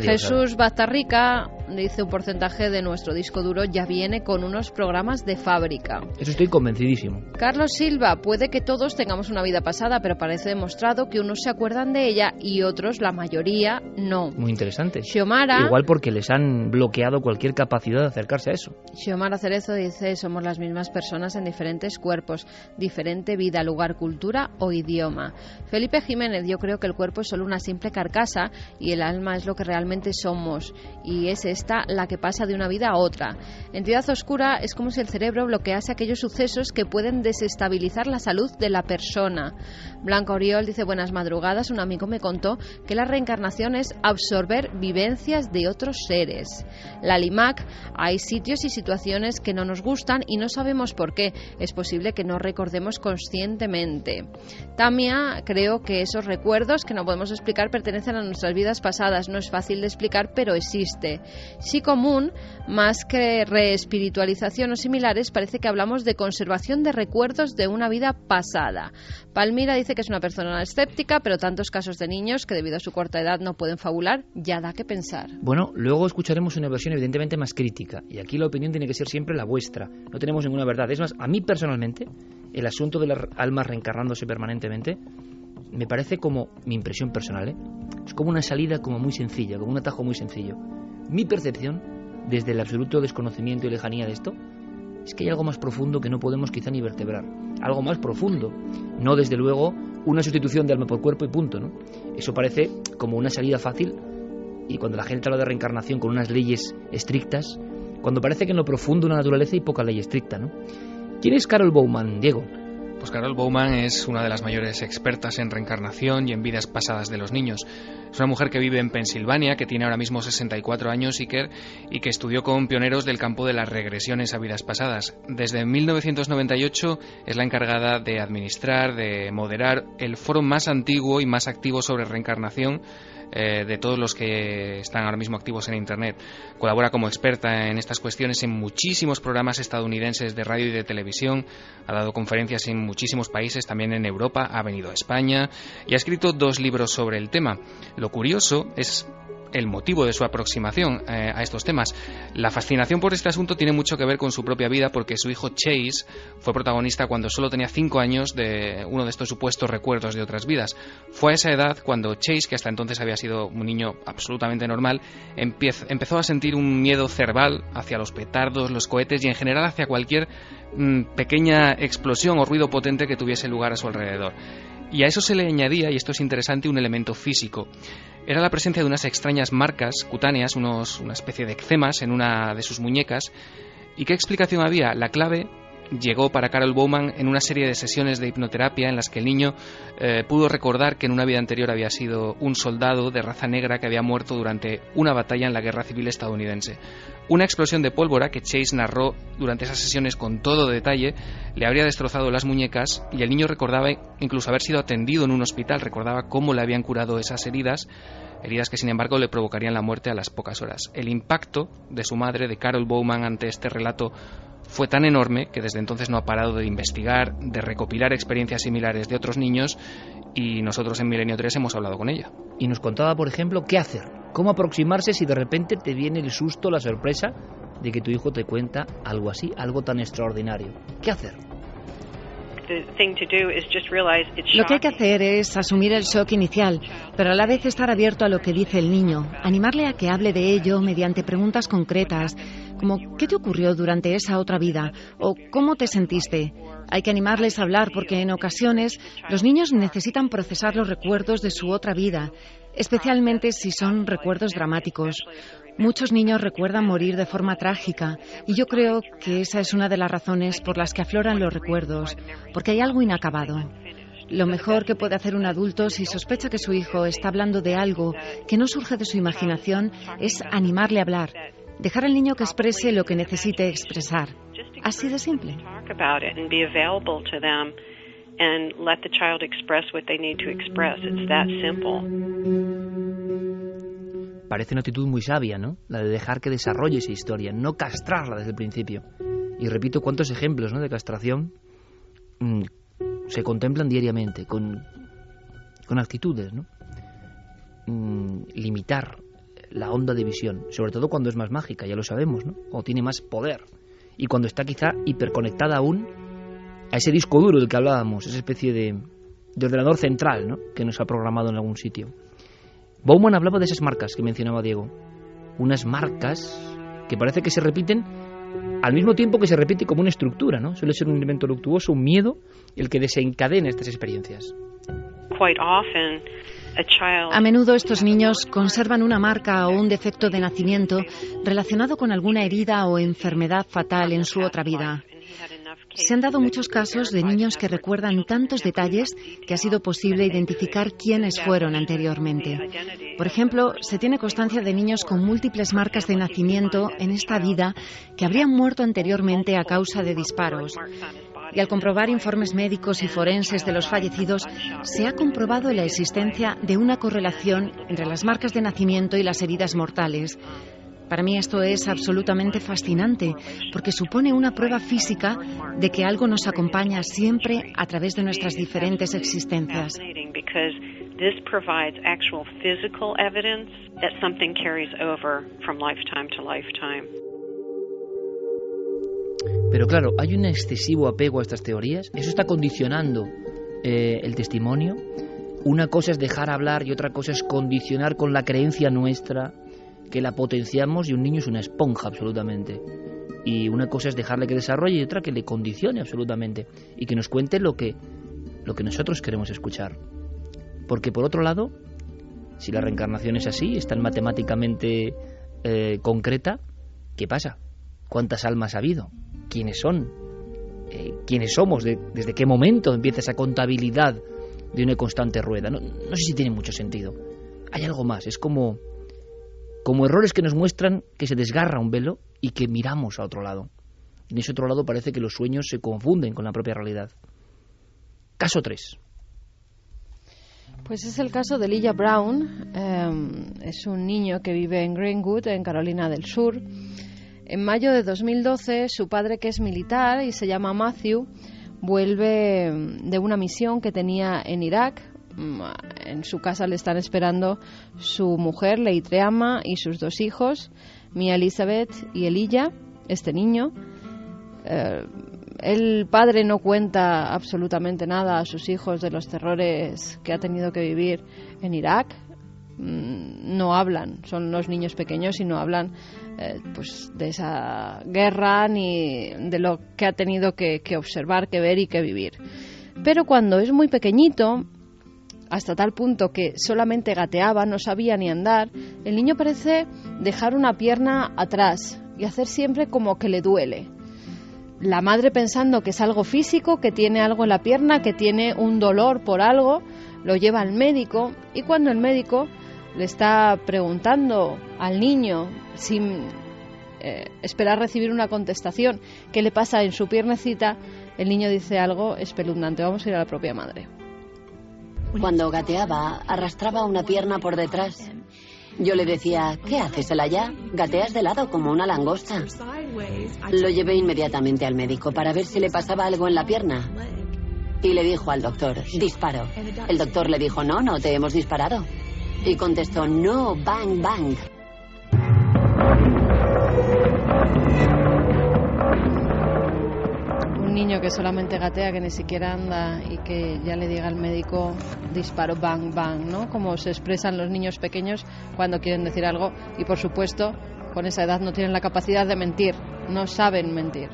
Jesús Bastarrica dice: un porcentaje de nuestro disco duro ya viene con unos programas de fábrica. Eso estoy convencidísimo. Carlos Silva: puede que todos tengamos una vida pasada, pero parece demostrado que unos se acuerdan de ella y otros, la mayoría, no. Muy interesante. Xiomara, igual porque les han bloqueado cualquier capacidad de acercarse a eso. Xiomara Cerezo dice: somos las mismas personas en diferentes cuerpos, diferente vida, lugar, cultura o idioma. Felipe Jiménez: yo creo que el cuerpo es solo una simple carcasa y el alma es lo que realmente somos, y es esta la que pasa de una vida a otra. Entidad oscura: es como si el cerebro bloquease aquellos sucesos que pueden desestabilizar la salud de la persona. Blanca Oriol dice: buenas madrugadas, un amigo me contó que la reencarnación es absorber vivencias de otros seres. Lalimac: hay sitios y situaciones que no nos gustan y no sabemos por qué, es posible que no recordemos conscientemente. Tamia: creo que esos recuerdos que no podemos explicar pertenecen a nuestras vidas pasadas, no es fácil de explicar, pero existe. Sí común: más que reespiritualización o similares, parece que hablamos de conservación de recuerdos de una vida pasada. Palmira dice que es una persona escéptica, pero tantos casos de niños que debido a su corta edad no pueden fabular, ya da que pensar. Bueno, luego escucharemos una versión evidentemente más crítica, y aquí la opinión tiene que ser siempre la vuestra. No tenemos ninguna verdad. Es más, a mí personalmente, el asunto de las almas reencarnándose permanentemente me parece, como mi impresión personal, es como una salida como muy sencilla, como un atajo muy sencillo. Mi percepción, desde el absoluto desconocimiento y lejanía de esto, es que hay algo más profundo que no podemos quizá ni vertebrar. Algo más profundo. No, desde luego, una sustitución de alma por cuerpo y punto, ¿no? Eso parece como una salida fácil, y cuando la gente habla de reencarnación con unas leyes estrictas, cuando parece que en lo profundo de una naturaleza hay poca ley estricta, ¿no? ¿Quién es Carol Bowman, Diego? Pues Carol Bowman es una de las mayores expertas en reencarnación y en vidas pasadas de los niños. Es una mujer que vive en Pensilvania, que tiene ahora mismo 64 años, Iker, y que estudió con pioneros del campo de las regresiones a vidas pasadas. Desde 1998 es la encargada de administrar, de moderar el foro más antiguo y más activo sobre reencarnación de todos los que están ahora mismo activos en Internet. Colabora como experta en estas cuestiones en muchísimos programas estadounidenses de radio y de televisión, ha dado conferencias en muchísimos países, también en Europa, ha venido a España y ha escrito 2 libros sobre el tema. Lo curioso es el motivo de su aproximación a estos temas. La fascinación por este asunto tiene mucho que ver con su propia vida, porque su hijo Chase fue protagonista cuando solo tenía 5 años de uno de estos supuestos recuerdos de otras vidas. Fue a esa edad cuando Chase, que hasta entonces había sido un niño absolutamente normal, empezó a sentir un miedo cerval hacia los petardos, los cohetes y en general hacia cualquier pequeña explosión o ruido potente que tuviese lugar a su alrededor. Y a eso se le añadía, y esto es interesante, un elemento físico. Era la presencia de unas extrañas marcas cutáneas, una especie de eczemas en una de sus muñecas. ¿Y qué explicación había? La clave llegó para Carol Bowman en una serie de sesiones de hipnoterapia en las que el niño pudo recordar que en una vida anterior había sido un soldado de raza negra que había muerto durante una batalla en la Guerra Civil estadounidense. Una explosión de pólvora que Chase narró durante esas sesiones con todo detalle le habría destrozado las muñecas, y el niño recordaba incluso haber sido atendido en un hospital, recordaba cómo le habían curado esas heridas que sin embargo le provocarían la muerte a las pocas horas. El impacto de su madre, de Carol Bowman, ante este relato fue tan enorme que desde entonces no ha parado de investigar, de recopilar experiencias similares de otros niños, y nosotros en Milenio 3 hemos hablado con ella. Y nos contaba, por ejemplo, qué hacer, cómo aproximarse si de repente te viene el susto, la sorpresa de que tu hijo te cuenta algo así, algo tan extraordinario. ¿Qué hacer? Lo que hay que hacer es asumir el shock inicial, pero a la vez estar abierto a lo que dice el niño, animarle a que hable de ello mediante preguntas concretas, como ¿qué te ocurrió durante esa otra vida? O ¿cómo te sentiste? Hay que animarles a hablar porque en ocasiones los niños necesitan procesar los recuerdos de su otra vida, especialmente si son recuerdos dramáticos. Muchos niños recuerdan morir de forma trágica y yo creo que esa es una de las razones por las que afloran los recuerdos, porque hay algo inacabado. Lo mejor que puede hacer un adulto si sospecha que su hijo está hablando de algo que no surge de su imaginación es animarle a hablar, dejar al niño que exprese lo que necesite expresar. Así de simple. Parece una actitud muy sabia, ¿no? La de dejar que desarrolle esa historia, no castrarla desde el principio. Y repito, cuántos ejemplos, ¿no?, de castración se contemplan diariamente con actitudes, ¿no? Limitar la onda de visión, sobre todo cuando es más mágica, ya lo sabemos, ¿no? O tiene más poder. Y cuando está quizá hiperconectada aún a ese disco duro del que hablábamos, esa especie de ordenador central, ¿no?, que nos ha programado en algún sitio. Bauman hablaba de esas marcas que mencionaba Diego. Unas marcas que parece que se repiten al mismo tiempo que se repite como una estructura, ¿no? Suele ser un elemento luctuoso, un miedo, el que desencadena estas experiencias. A menudo estos niños conservan una marca o un defecto de nacimiento relacionado con alguna herida o enfermedad fatal en su otra vida. Se han dado muchos casos de niños que recuerdan tantos detalles que ha sido posible identificar quiénes fueron anteriormente. Por ejemplo, se tiene constancia de niños con múltiples marcas de nacimiento en esta vida que habrían muerto anteriormente a causa de disparos. Y al comprobar informes médicos y forenses de los fallecidos, se ha comprobado la existencia de una correlación entre las marcas de nacimiento y las heridas mortales. Para mí esto es absolutamente fascinante, porque supone una prueba física de que algo nos acompaña siempre a través de nuestras diferentes existencias. Pero claro, hay un excesivo apego a estas teorías. Eso está condicionando el testimonio. Una cosa es dejar hablar y otra cosa es condicionar con la creencia nuestra, que la potenciamos, y un niño es una esponja absolutamente. Y una cosa es dejarle que desarrolle y otra que le condicione absolutamente y que nos cuente lo que nosotros queremos escuchar. Porque por otro lado, si la reencarnación es así, es tan matemáticamente concreta, ¿qué pasa? ¿Cuántas almas ha habido? ¿Quiénes son? ¿Quiénes somos? ¿Desde qué momento empieza esa contabilidad de una constante rueda? No sé si tiene mucho sentido. Hay algo más, es como errores que nos muestran que se desgarra un velo y que miramos a otro lado. En ese otro lado parece que los sueños se confunden con la propia realidad. Caso 3. Pues es el caso de Elijah Brown. Es un niño que vive en Greenwood, en Carolina del Sur. En mayo de 2012, su padre, que es militar y se llama Matthew, vuelve de una misión que tenía en Irak. En su casa le están esperando su mujer, Leitreama, y sus 2 hijos, Mia Elizabeth y Elijah, este niño. El padre no cuenta absolutamente nada a sus hijos de los terrores que ha tenido que vivir en Irak. No hablan, son los niños pequeños y no hablan pues de esa guerra ni de lo que ha tenido que observar, que ver y que vivir. Pero cuando es muy pequeñito, hasta tal punto que solamente gateaba, no sabía ni andar, el niño parece dejar una pierna atrás y hacer siempre como que le duele. La madre, pensando que es algo físico, que tiene algo en la pierna, que tiene un dolor por algo, lo lleva al médico, y cuando el médico le está preguntando al niño, sin esperar recibir una contestación, qué le pasa en su piernecita, el niño dice algo espeluznante. Vamos a ir a la propia madre. Cuando gateaba, arrastraba una pierna por detrás. Yo le decía, ¿qué haces, Elaya? Gateas de lado como una langosta. Lo llevé inmediatamente al médico para ver si le pasaba algo en la pierna. Y le dijo al doctor, disparo. El doctor le dijo, no te hemos disparado. Y contestó, no, bang, bang. Un niño que solamente gatea, que ni siquiera anda y que ya le diga al médico disparo, bang, bang, ¿no? Como se expresan los niños pequeños cuando quieren decir algo y, por supuesto, con esa edad no tienen la capacidad de mentir, no saben mentir.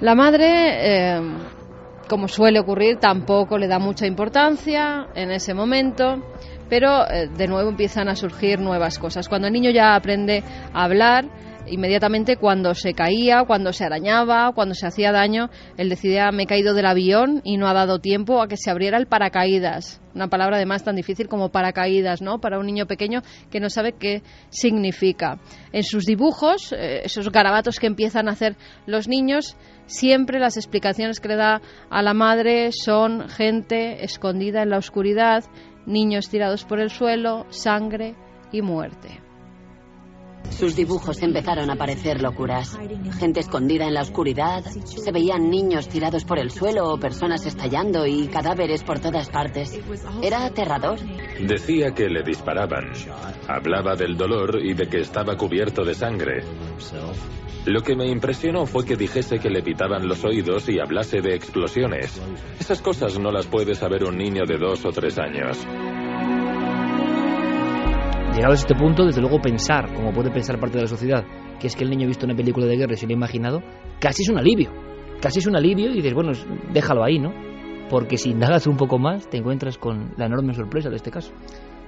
La madre, como suele ocurrir, tampoco le da mucha importancia en ese momento, pero de nuevo empiezan a surgir nuevas cosas. Cuando el niño ya aprende a hablar, inmediatamente cuando se caía, cuando se arañaba, cuando se hacía daño, él decía: me he caído del avión y no ha dado tiempo a que se abriera el paracaídas. Una palabra además tan difícil como paracaídas, ¿no?, para un niño pequeño que no sabe qué significa. En sus dibujos, esos garabatos que empiezan a hacer los niños, siempre las explicaciones que le da a la madre son gente escondida en la oscuridad, niños tirados por el suelo, sangre y muerte. Sus dibujos empezaron a parecer locuras. Gente escondida en la oscuridad, se veían niños tirados por el suelo o personas estallando y cadáveres por todas partes. Era aterrador. Decía que le disparaban. Hablaba del dolor y de que estaba cubierto de sangre. Lo que me impresionó fue que dijese que le pitaban los oídos y hablase de explosiones. Esas cosas no las puede saber un niño de 2 o 3 años. Llegados a este punto, desde luego pensar, como puede pensar parte de la sociedad, que es que el niño ha visto una película de guerra y se lo ha imaginado, casi es un alivio. Casi es un alivio y dices, bueno, déjalo ahí, ¿no? Porque si indagas un poco más, te encuentras con la enorme sorpresa de este caso.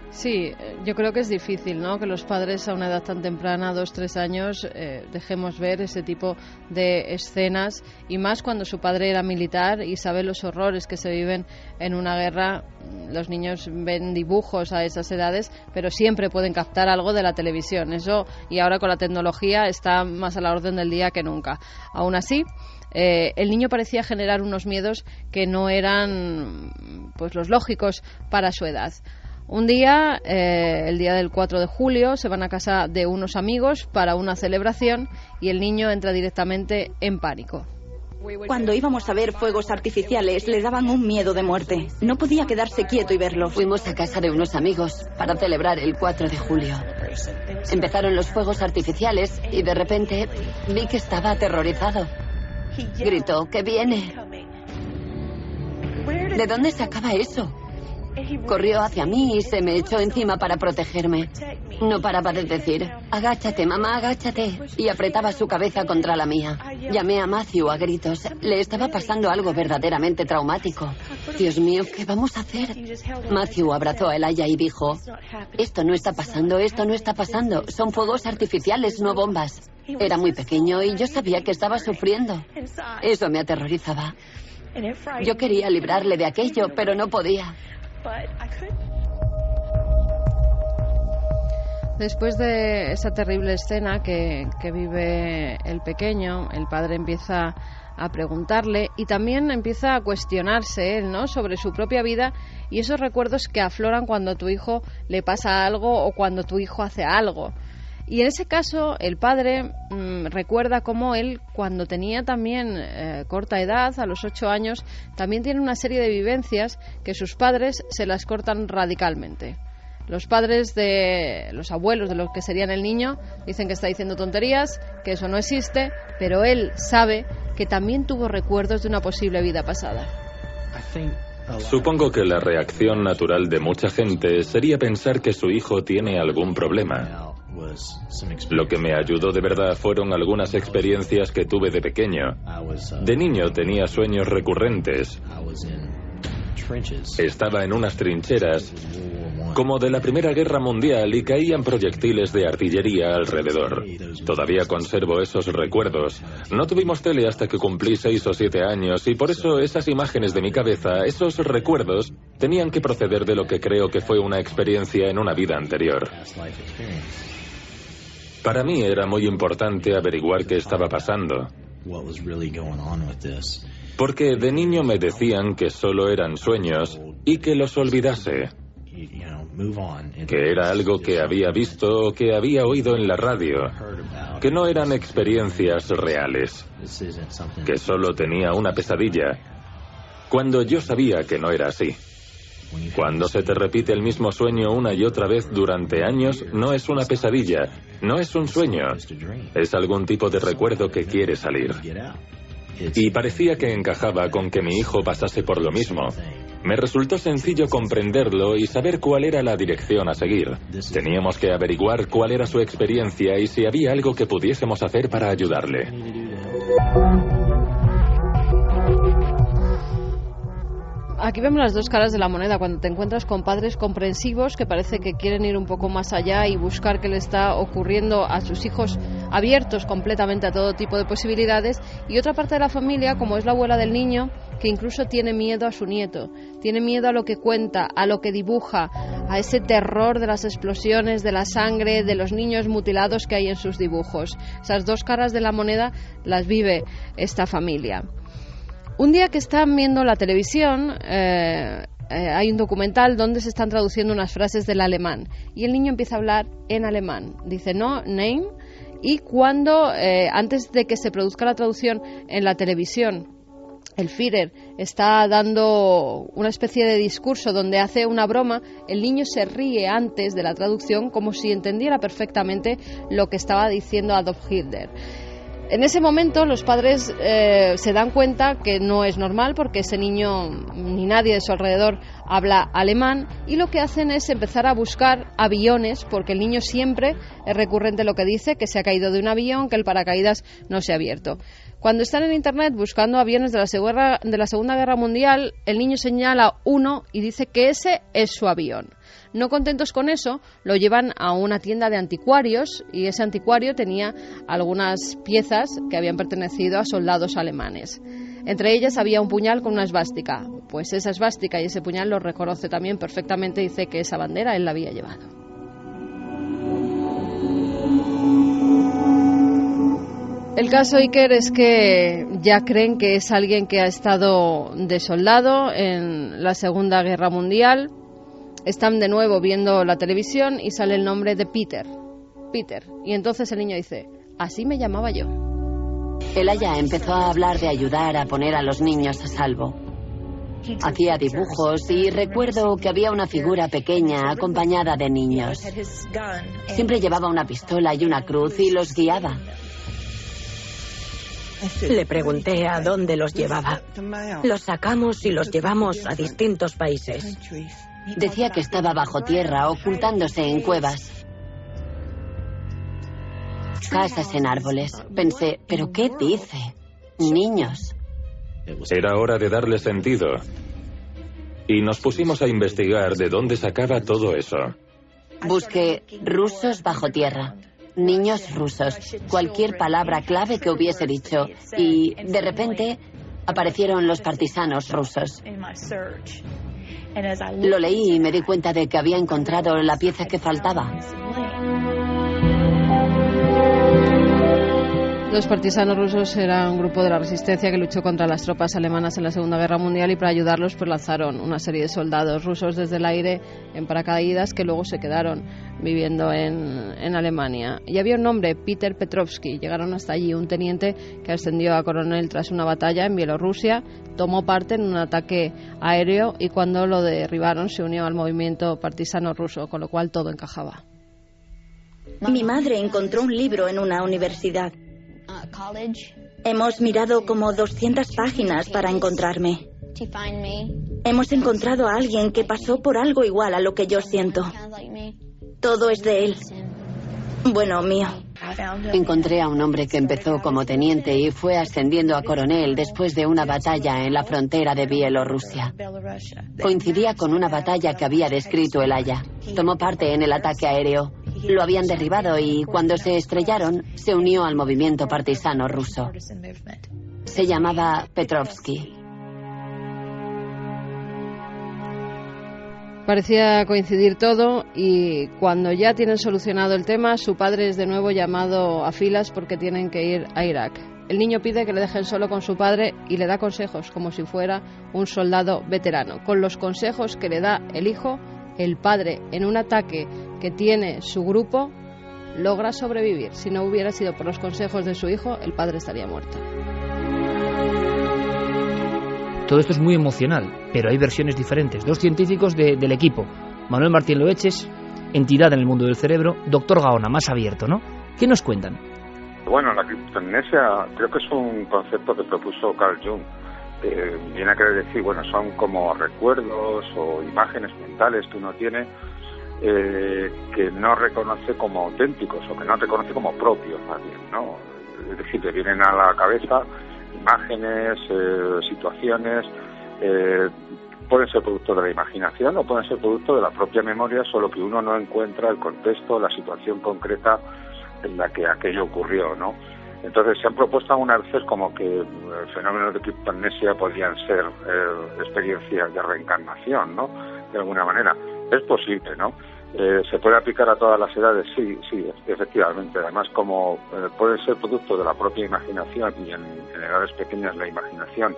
Sí, yo creo que es difícil, ¿no?, que los padres a una edad tan temprana, 2-3 años, dejemos ver ese tipo de escenas, y más cuando su padre era militar y sabe los horrores que se viven en una guerra. Los niños ven dibujos a esas edades, pero siempre pueden captar algo de la televisión. Eso, y ahora con la tecnología, está más a la orden del día que nunca. Aún así, el niño parecía generar unos miedos que no eran pues los lógicos para su edad. Un día, el día del 4 de julio, se van a casa de unos amigos para una celebración y el niño entra directamente en pánico. Cuando íbamos a ver fuegos artificiales, le daban un miedo de muerte. No podía quedarse quieto y verlos. Fuimos a casa de unos amigos para celebrar el 4 de julio. Empezaron los fuegos artificiales y de repente vi que estaba aterrorizado. Gritó: ¡que viene! ¿De dónde sacaba eso? Corrió hacia mí y se me echó encima para protegerme. No paraba de decir: agáchate, mamá, agáchate. Y apretaba su cabeza contra la mía. Llamé a Matthew a gritos. Le estaba pasando algo verdaderamente traumático. Dios mío, ¿qué vamos a hacer? Matthew abrazó a Elijah y dijo: esto no está pasando, esto no está pasando. Son fuegos artificiales, no bombas. Era muy pequeño y yo sabía que estaba sufriendo. Eso me aterrorizaba. Yo quería librarle de aquello, pero no podía. Después de esa terrible escena que vive el pequeño, el padre empieza a preguntarle y también empieza a cuestionarse él, ¿no?, sobre su propia vida y esos recuerdos que afloran cuando a tu hijo le pasa algo o cuando tu hijo hace algo. Y en ese caso el padre recuerda cómo él, cuando tenía también corta edad, a los 8 años, también tiene una serie de vivencias que sus padres se las cortan radicalmente. Los padres de los abuelos de lo que serían el niño dicen que está diciendo tonterías, que eso no existe, pero él sabe que también tuvo recuerdos de una posible vida pasada. Supongo que la reacción natural de mucha gente sería pensar que su hijo tiene algún problema. Lo que me ayudó de verdad fueron algunas experiencias que tuve de pequeño. De niño tenía sueños recurrentes. Estaba en unas trincheras como de la Primera Guerra Mundial y caían proyectiles de artillería alrededor. Todavía conservo esos recuerdos. No tuvimos tele hasta que cumplí 6 o 7 años y por eso esas imágenes de mi cabeza, esos recuerdos, tenían que proceder de lo que creo que fue una experiencia en una vida anterior. Para mí era muy importante averiguar qué estaba pasando. Porque de niño me decían que solo eran sueños y que los olvidase. Que era algo que había visto o que había oído en la radio. Que no eran experiencias reales. Que solo tenía una pesadilla. Cuando yo sabía que no era así. Cuando se te repite el mismo sueño una y otra vez durante años, no es una pesadilla, no es un sueño, es algún tipo de recuerdo que quiere salir. Y parecía que encajaba con que mi hijo pasase por lo mismo. Me resultó sencillo comprenderlo y saber cuál era la dirección a seguir. Teníamos que averiguar cuál era su experiencia y si había algo que pudiésemos hacer para ayudarle. Aquí vemos las dos caras de la moneda, cuando te encuentras con padres comprensivos que parece que quieren ir un poco más allá y buscar qué le está ocurriendo a sus hijos, abiertos completamente a todo tipo de posibilidades, y otra parte de la familia, como es la abuela del niño, que incluso tiene miedo a su nieto, tiene miedo a lo que cuenta, a lo que dibuja, a ese terror de las explosiones, de la sangre, de los niños mutilados que hay en sus dibujos. Esas dos caras de la moneda las vive esta familia. Un día que están viendo la televisión, hay un documental donde se están traduciendo unas frases del alemán y el niño empieza a hablar en alemán. Dice no, nein, y cuando, antes de que se produzca la traducción en la televisión, el Führer está dando una especie de discurso donde hace una broma, el niño se ríe antes de la traducción como si entendiera perfectamente lo que estaba diciendo Adolf Hitler. En ese momento los padres se dan cuenta que no es normal porque ese niño ni nadie de su alrededor habla alemán, y lo que hacen es empezar a buscar aviones, porque el niño siempre es recurrente lo que dice, que se ha caído de un avión, que el paracaídas no se ha abierto. Cuando están en internet buscando aviones de la Segunda Guerra Mundial, el niño señala uno y dice que ese es su avión. No contentos con eso, lo llevan a una tienda de anticuarios y ese anticuario tenía algunas piezas que habían pertenecido a soldados alemanes. Entre ellas había un puñal con una esvástica. Pues esa esvástica y ese puñal lo reconoce también perfectamente, dice que esa bandera él la había llevado. El caso, Iker, es que ya creen que es alguien que ha estado de soldado en la Segunda Guerra Mundial. Están de nuevo viendo la televisión y sale el nombre de Peter. Y entonces el niño dice, así me llamaba yo. El aya empezó a hablar de ayudar a poner a los niños a salvo. Hacía dibujos y recuerdo que había una figura pequeña acompañada de niños. Siempre llevaba una pistola y una cruz y los guiaba. Le pregunté a dónde los llevaba. Los sacamos y los llevamos a distintos países. Decía que estaba bajo tierra, ocultándose en cuevas. Casas en árboles. Pensé, ¿pero qué dice? Niños. Era hora de darle sentido. Y nos pusimos a investigar de dónde sacaba todo eso. Busqué rusos bajo tierra. Niños rusos. Cualquier palabra clave que hubiese dicho. Y de repente aparecieron los partisanos rusos. Lo leí y me di cuenta de que había encontrado la pieza que faltaba. Los partisanos rusos eran un grupo de la resistencia que luchó contra las tropas alemanas en la Segunda Guerra Mundial, y para ayudarlos pues lanzaron una serie de soldados rusos desde el aire en paracaídas que luego se quedaron viviendo en Alemania. Y había un hombre, Peter Petrovsky. Llegaron hasta allí, un teniente que ascendió a coronel tras una batalla en Bielorrusia, tomó parte en un ataque aéreo y cuando lo derribaron se unió al movimiento partisano ruso, con lo cual todo encajaba. Mi madre encontró un libro en una universidad. Hemos mirado como 200 páginas para encontrarme. Hemos encontrado a alguien que pasó por algo igual a lo que yo siento. Todo es de él. Bueno, mío. Encontré a un hombre que empezó como teniente y fue ascendiendo a coronel después de una batalla en la frontera de Bielorrusia. Coincidía con una batalla que había descrito el aya. Tomó parte en el ataque aéreo. Lo habían derribado y cuando se estrellaron se unió al movimiento partisano ruso. Se llamaba Petrovsky. Parecía coincidir todo y cuando ya tienen solucionado el tema, su padre es de nuevo llamado a filas porque tienen que ir a Irak. El niño pide que le dejen solo con su padre y le da consejos como si fuera un soldado veterano. Con los consejos que le da el hijo, el padre, en un ataque que tiene su grupo, logra sobrevivir. Si no hubiera sido por los consejos de su hijo, el padre estaría muerto. Todo esto es muy emocional, pero hay versiones diferentes. Dos científicos del equipo, Manuel Martín Loeches, entidad en el mundo del cerebro, doctor Gaona, más abierto, ¿no? ¿Qué nos cuentan? Bueno, la criptomnesia creo que es un concepto que propuso Carl Jung viene a querer decir, bueno, son como recuerdos o imágenes mentales que uno tiene que no reconoce como auténticos o que no reconoce como propios, más bien, ¿no? Es decir, te vienen a la cabeza imágenes, situaciones, pueden ser producto de la imaginación o pueden ser producto de la propia memoria, solo que uno no encuentra el contexto, la situación concreta en la que aquello ocurrió, ¿no? Entonces se han propuesto algunas veces como que fenómenos de criptoamnesia podrían ser experiencias de reencarnación, ¿no? De alguna manera. Es posible, ¿no? ¿Se puede aplicar a todas las edades? Sí, efectivamente. Además, como puede ser producto de la propia imaginación y en edades pequeñas la imaginación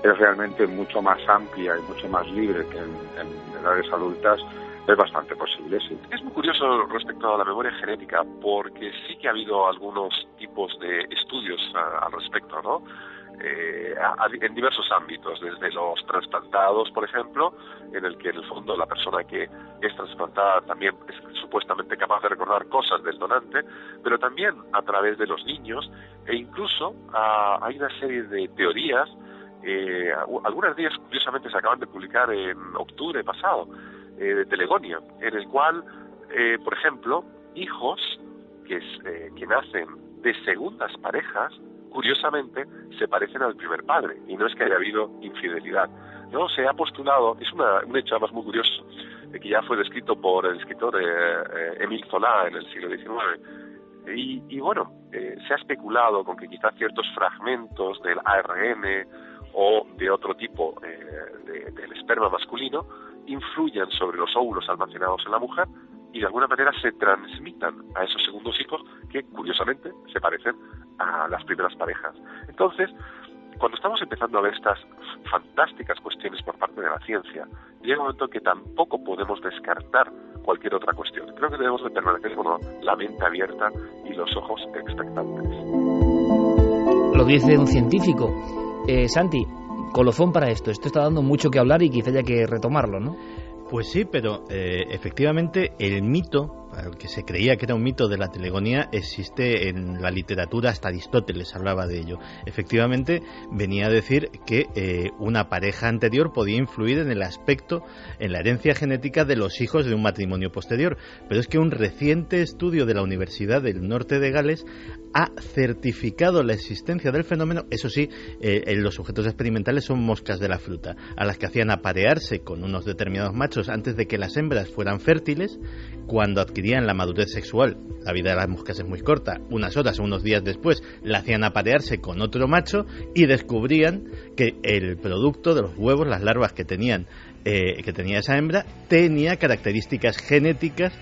es realmente mucho más amplia y mucho más libre que en edades adultas, es bastante posible, sí. Es muy curioso respecto a la memoria genética, porque sí que ha habido algunos tipos de estudios al respecto, ¿no? En diversos ámbitos, desde los trasplantados, por ejemplo, en el que en el fondo la persona que es trasplantada también es supuestamente capaz de recordar cosas del donante, pero también a través de los niños, e incluso hay una serie de teorías, algunas de ellas curiosamente se acaban de publicar en octubre pasado, de Telegonia, en el cual, por ejemplo, hijos que nacen de segundas parejas, curiosamente, se parecen al primer padre, y no es que haya habido infidelidad. No, se ha postulado, es un hecho además muy curioso, que ya fue descrito por el escritor Émile Zola en el siglo XIX, y bueno, se ha especulado con que quizás ciertos fragmentos del ARN o de otro tipo del esperma masculino influyan sobre los óvulos almacenados en la mujer y de alguna manera se transmitan a esos segundos hijos que, curiosamente, se parecen a las primeras parejas. Entonces, cuando estamos empezando a ver estas fantásticas cuestiones por parte de la ciencia, llega un momento que tampoco podemos descartar cualquier otra cuestión. Creo que debemos de permanecer con la mente abierta y los ojos expectantes. Lo dice un científico. Santi, colofón para esto. Esto está dando mucho que hablar y quizá haya que retomarlo, ¿no? Pues sí, pero efectivamente el mito, el que se creía que era un mito de la telegonía, existe en la literatura, hasta Aristóteles hablaba de ello. Efectivamente venía a decir que una pareja anterior podía influir en el aspecto, en la herencia genética de los hijos de un matrimonio posterior. Pero es que un reciente estudio de la Universidad del Norte de Gales ha certificado la existencia del fenómeno. Eso sí, los sujetos experimentales son moscas de la fruta, a las que hacían aparearse con unos determinados machos antes de que las hembras fueran fértiles. Cuando adquirían la madurez sexual, la vida de las moscas es muy corta, unas horas o unos días después la hacían aparearse con otro macho y descubrían que el producto de los huevos, las larvas que tenía esa hembra, tenía características genéticas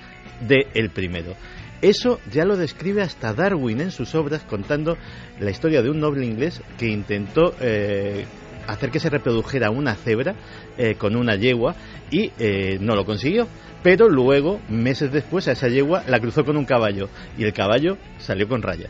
del primero. Eso ya lo describe hasta Darwin en sus obras, contando la historia de un noble inglés que intentó hacer que se reprodujera una cebra con una yegua y no lo consiguió, pero luego, meses después, a esa yegua la cruzó con un caballo y el caballo salió con rayas.